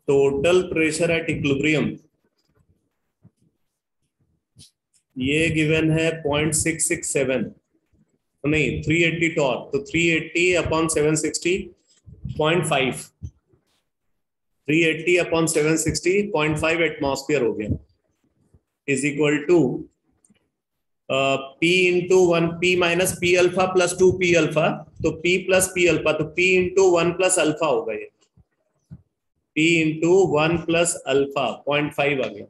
A: टोटल प्रेशर एट इक्विलिब्रियम ये गिवन है 0.667, नहीं 380 टॉर्क, तो 380 अपॉन 760 0.5, 380 अपॉन 760 0.5 एटमॉस्फेयर हो गया, is equal to P into 1P minus P alpha plus 2P alpha, तो P प्लस P अल्फा, तो P इंटू 1 प्लस अल्फा होगा ये, P इंटू 1 प्लस अल्फा 0.5 आ गया।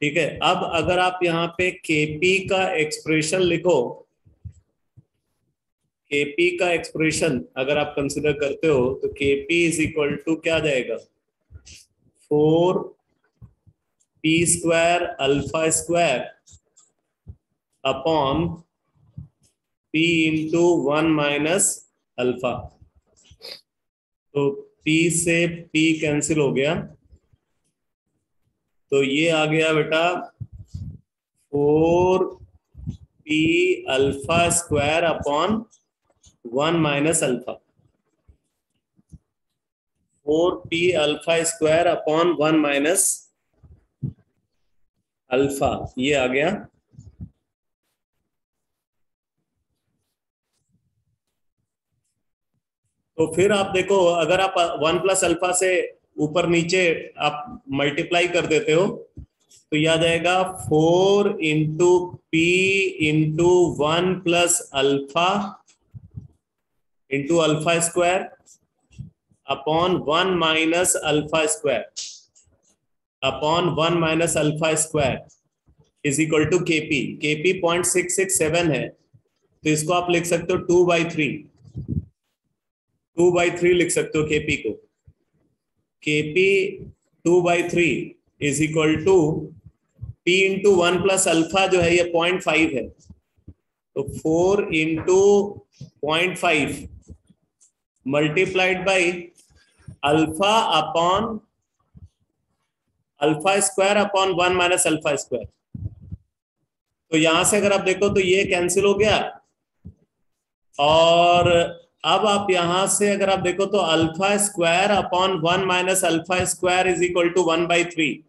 A: ठीक है, अब अगर आप यहाँ पे Kp का एक्सप्रेशन लिखो, Kp का एक्सप्रेशन अगर आप कंसिडर करते हो तो Kp इज इक्वल टू क्या जाएगा, 4P square alpha square upon P into 1 minus alpha. तो P से P कैंसिल हो गया, तो ये आ गया बेटा 4P alpha square upon 1 minus alpha, 4P alpha square upon 1 minus alpha, ये आ गया। तो फिर आप देखो, अगर आप 1 प्लस अल्फा से ऊपर नीचे आप मल्टीप्लाई कर देते हो तो यह आ जाएगा 4 into P into 1 plus alpha into alpha square upon 1 minus alpha square upon 1 minus alpha square is equal to KP. KP 0.667 है, तो इसको आप लिख सकते हो 2/3, 2/3 लिख सकते हो केपी को। KP 2/3 is equal to P into 1 plus alpha जो है ये 0.5 है, तो 4 into 0.5 multiplied by alpha upon alpha square upon 1 minus alpha square. तो यहां से अगर आप देखो तो ये कैंसिल हो गया, और अब आप यहां से अगर आप देखो तो alpha square upon 1 minus alpha square is equal to 1/3।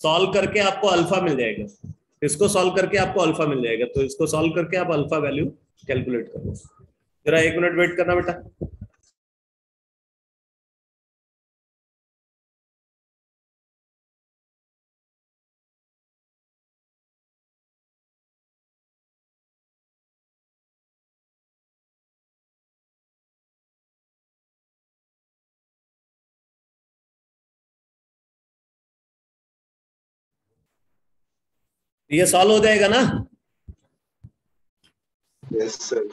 A: Solve करके आपको अल्फा मिल जाएगा, इसको सॉल्व करके आपको अल्फा मिल जाएगा, तो इसको सॉल्व करके आप अल्फा वैल्यू कैलकुलेट करो। जरा 1 मिनट वेट करना बेटा। ये सॉल्व हो जाएगा ना?
B: Yes sir.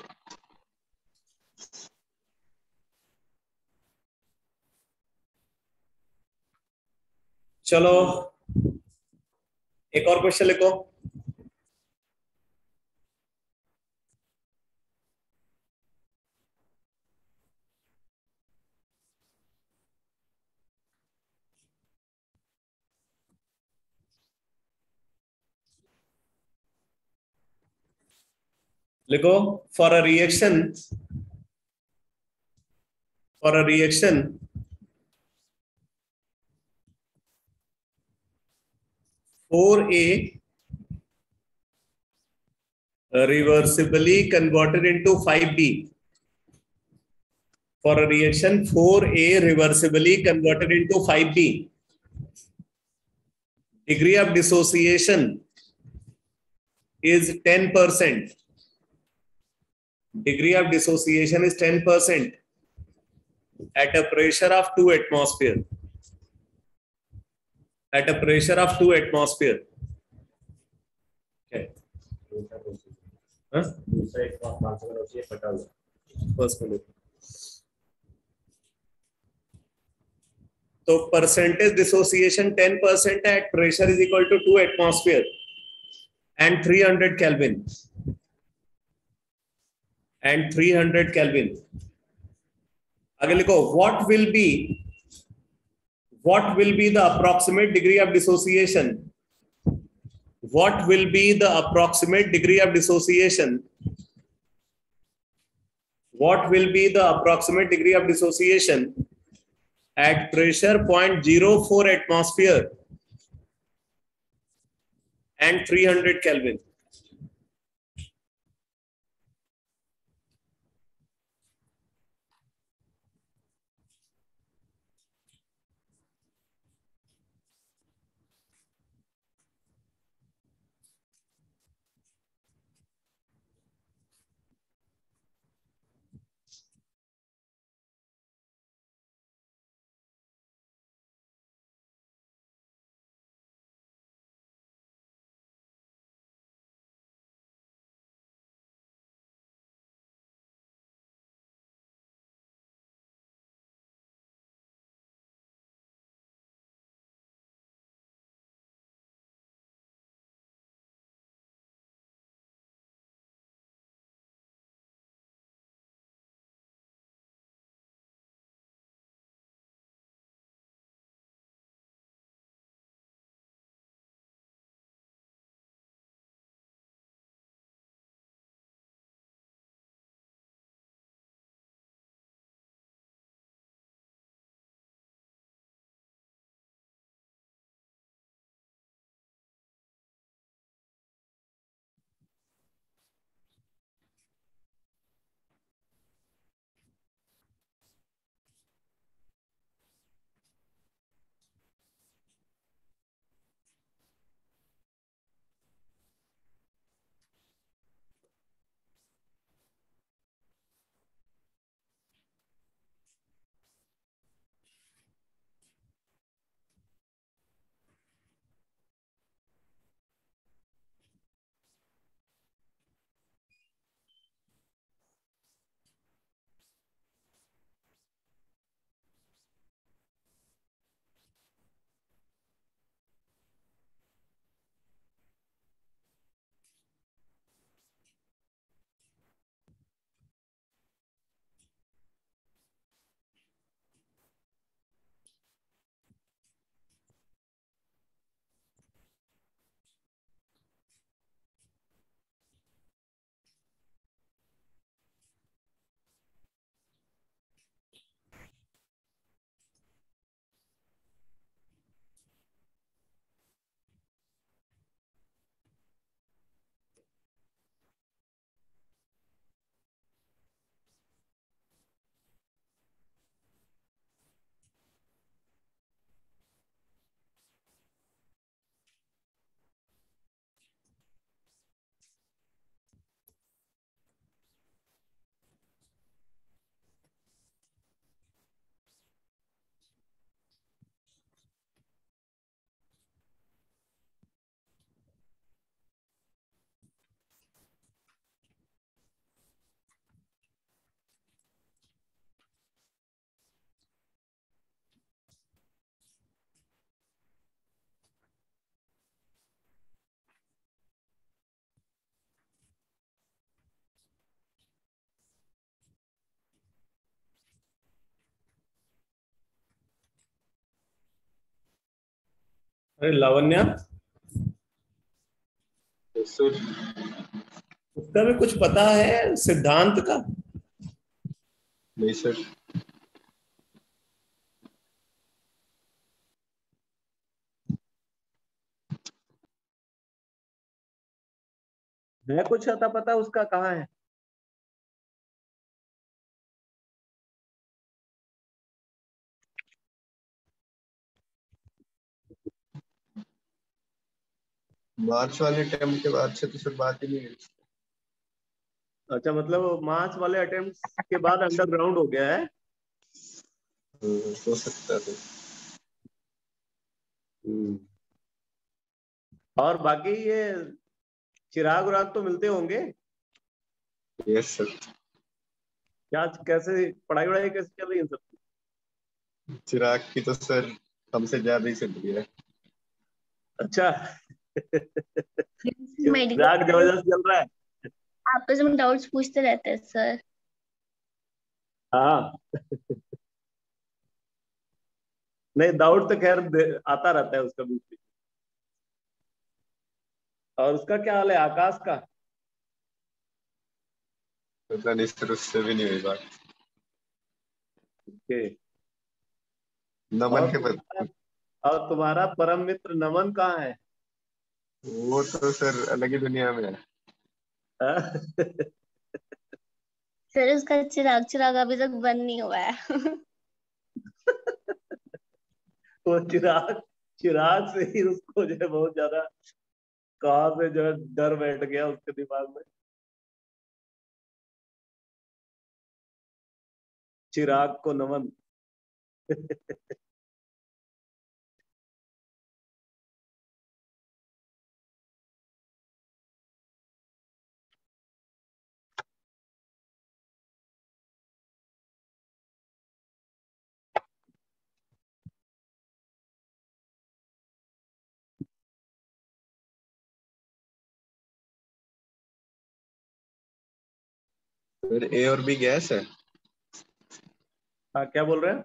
A: चलो एक और क्वेश्चन लिखो। लिखो, for a reaction 4A reversibly converted into 5B, For a reaction 4A reversibly converted into 5B, degree of dissociation is 10%. Degree of dissociation is 10% at a pressure of 2 atmosphere. At a pressure of 2 atmosphere. Okay. Huh? First minute. So percentage dissociation 10% at pressure is equal to 2 atmosphere and 300 Kelvin. And 300 Kelvin. आगे लिखो, what will be the approximate degree of dissociation? What will be the approximate degree of dissociation? What will be the approximate degree of dissociation at pressure 0.04 atmosphere and 300 Kelvin? अरे लावण्या, उसका भी कुछ पता है सिद्धांत का?
B: नहीं सर।
A: है कुछ अता पता उसका? कहाँ है?
B: मार्च वाले टाइम के बाद से तो फिर बात ही नहीं हुई।
A: अच्छा, मतलब मार्च वाले अटेम्प्ट के बाद अंडरग्राउंड हो गया है।
B: हो सकता है।
A: और बाकी ये चिराग उराग तो मिलते होंगे।
B: Yes sir.
A: क्या कैसे पढ़ाई वढ़ाई कैसे चल रही है सब?
B: चिराग की तो सर हमसे ज्यादा ही चल रही है।
A: अच्छा। चिराग
C: मेडिकल
A: जबरदस्त चल रहा है।
C: आपस में डाउट्स पूछते रहते हैं सर।
A: हाँ। नहीं, डाउट तो खैर आता रहता है उसका बीच में। और उसका क्या हाल है, आकाश का?
B: पता नहीं सर, उससे भी नहीं हुई बात।
A: ओके।
B: नमन
A: और
B: के
A: तुम्हारा
B: पता।
A: और तुम्हारा परम मित्र नमन कहाँ है?
B: वो तो सर अलग ही दुनिया में है।
A: हाँ?
C: फिर उसका चिराग चिराग अभी तक बंद नहीं हुआ है।
A: वो चिराग चिराग से ही उसको जो है बहुत ज्यादा कहाँ से जो है डर बैठ गया उसके दिमाग में। चिराग को नमन।
B: फिर ए और बी गैस है।
A: हाँ, क्या बोल रहे हैं?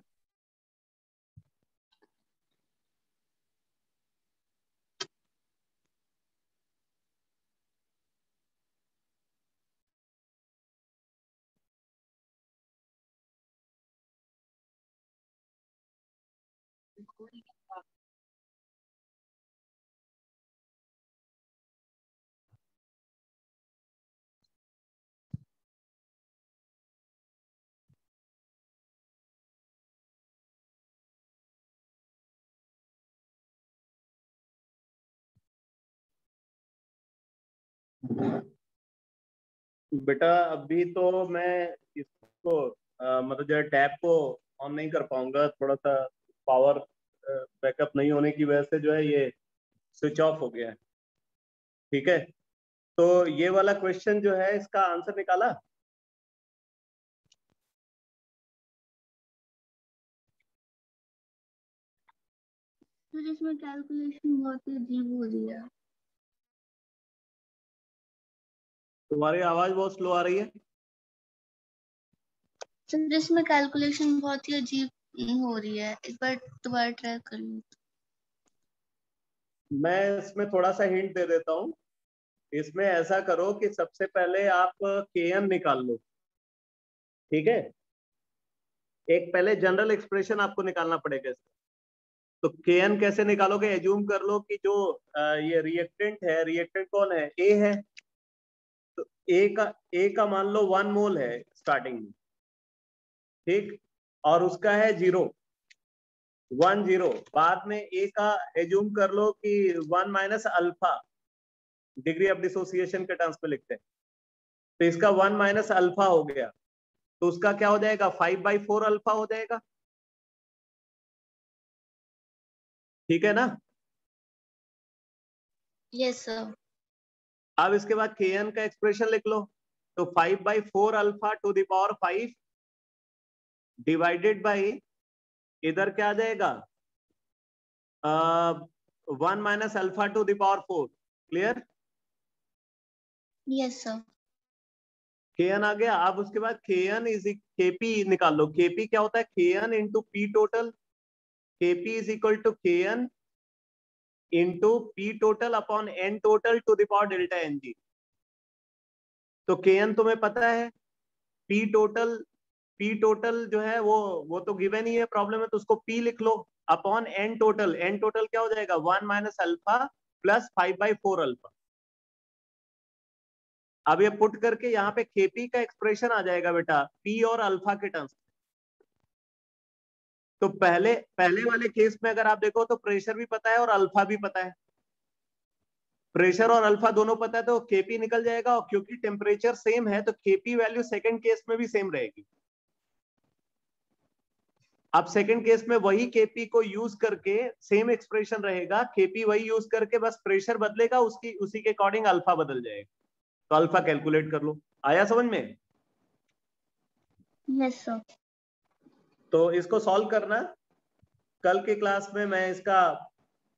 A: बेटा अभी तो मैं इसको मतलब जो है टैब को ऑन नहीं कर पाऊंगा, थोड़ा सा पावर बैकअप नहीं होने की वजह से जो है ये स्विच ऑफ हो गया है। ठीक है, तो ये वाला क्वेश्चन जो है इसका आंसर निकाला।
C: फिर इसमें कैलकुलेशन बहुत ही अजीब हो रही है।
A: तुम्हारी आवाज बहुत स्लो आ रही है।
C: सर इसमें कैलकुलेशन बहुत ही अजीब हो रही है, एक बार दोबारा ट्राई कर लो।
A: मैं इसमें थोड़ा सा हिंट दे देता हूँ। इसमें ऐसा करो कि सबसे पहले आप के एन निकाल लो। ठीक है, एक पहले जनरल एक्सप्रेशन आपको निकालना पड़ेगा इसका। तो के एन कैसे निकालोगे? एज्यूम कर लो कि जो ये रिएक्टेंट है, रिएक्टेंट कौन है? ए है। तो ए का मान लो 1 मोल है स्टार्टिंग में। ठीक, और उसका है 0, 1 0। बाद में ए का एज्यूम कर लो कि 1 - अल्फा, डिग्री ऑफ डिसोसिएशन के टर्म्स में लिखते हैं। तो इसका 1 - अल्फा हो गया, तो उसका क्या हो जाएगा? 5/4 अल्फा हो जाएगा। ठीक है ना?
C: Yes sir.
A: अब इसके बाद के एन का एक्सप्रेशन लिख लो। तो 5/4 alpha two the power 5 divided by, इधर क्या आ जाएगा? 1 - alpha two the power 4। Clear?
C: Yes sir.
A: के एन आ गया। अब उसके बाद के एन इज केपी निकाल लो। केपी क्या होता है? K N into P total. KP is equal to K N into P total upon N total to the power delta N G. तो के एन तुम्हें पता है, पी टोटल जो है वो तो गिवन ही है प्रॉब्लम में, तो उसको पी लिख लो upon N total. N total क्या हो जाएगा? 1 - अल्फा प्लस 5/4 अल्फा। अब ये पुट करके यहाँ पे केपी का एक्सप्रेशन आ जाएगा बेटा, पी और अल्फा के टर्म्स। तो पहले पहले वाले केस में अगर आप देखो तो प्रेशर भी पता है और अल्फा भी पता है। प्रेशर और अल्फा दोनों पता है तो केपी निकल जाएगा, और क्योंकि टेम्परेचर सेम है तो केपी वैल्यू सेकंड केस में भी सेम रहेगी। अब सेकंड केस में वही केपी को यूज करके सेम एक्सप्रेशन रहेगा, केपी वही यूज करके बस प्रेशर बदलेगा, उसी के अकॉर्डिंग अल्फा बदल जाएगा, तो अल्फा कैलकुलेट कर लो। आया समझ में?
C: Yes sir.
A: तो इसको सॉल्व करना, कल के क्लास में मैं इसका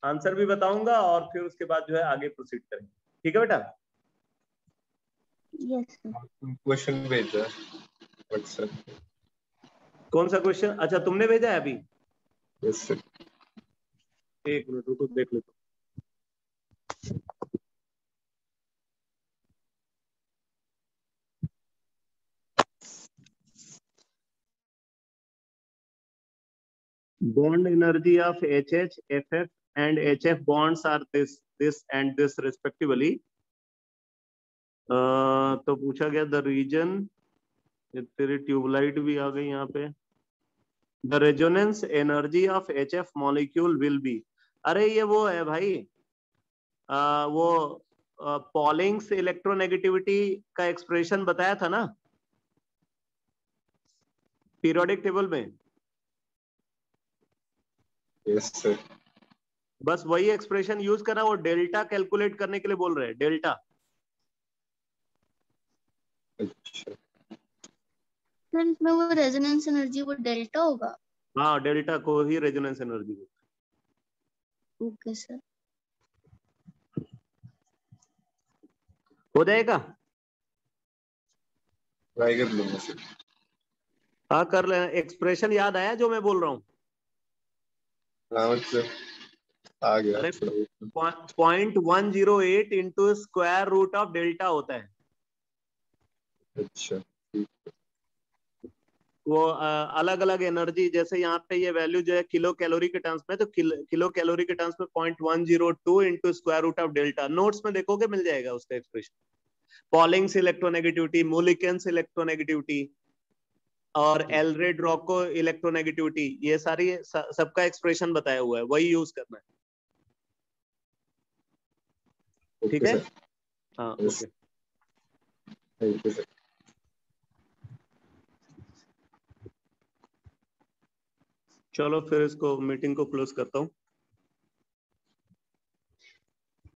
A: आंसर भी बताऊंगा और फिर उसके बाद जो है आगे प्रोसीड करेंगे। ठीक है बेटा?
C: Yes sir.
B: क्वेश्चन भेजा व्हाट्सएप।
A: कौन सा क्वेश्चन? अच्छा तुमने भेजा है अभी?
B: Yes sir.
A: एक मिनट रुको, देख लेता हूं। Bond energy of HH, FF and HF bonds are this and this respectively. तो पूछा गया द रीजन, तेरी ट्यूबलाइट भी आ गई यहाँ पे। The resonance energy of HF molecule will be, अरे ये वो है भाई, वो पॉलिंग्स इलेक्ट्रोनेगेटिविटी का एक्सप्रेशन बताया था ना पीरियोडिक टेबल में।
B: Yes sir.
A: बस वही एक्सप्रेशन यूज करना, वो डेल्टा कैलकुलेट करने के लिए बोल रहे हैं, डेल्टा।
B: अच्छा
C: सर इसमें वो रेजोनेंस एनर्जी वो डेल्टा होगा?
A: हाँ, डेल्टा को ही रेजोनेंस एनर्जी।
C: Okay sir.
A: हो जाएगा?
B: ट्राई कर लूंगा सर।
A: हाँ कर लेना। एक्सप्रेशन याद आया जो मैं बोल रहा हूँ?
B: हाँ मतलब आ गया
A: अरे
B: थोड़ा।
A: 0.108 into square root of delta होता है।
B: अच्छा
A: वो अलग अलग एनर्जी, जैसे यहाँ पे ये वैल्यू जो है किलो कैलोरी के टर्म्स में, तो किलो कैलोरी के टर्म्स में 0.102 into square root of delta. Notes में देखोगे मिल जाएगा उसका expression. Pauling's electronegativity, Mulliken's electronegativity और एलरेड रॉको इलेक्ट्रोनेगेटिविटी, ये सारी सबका एक्सप्रेशन बताया हुआ है, वही यूज करना है। ठीक
B: ओके
A: है?
B: सर।
A: हाँ
B: yes
A: okay.
B: Thank you sir.
A: चलो फिर इसको मीटिंग को क्लोज करता हूँ।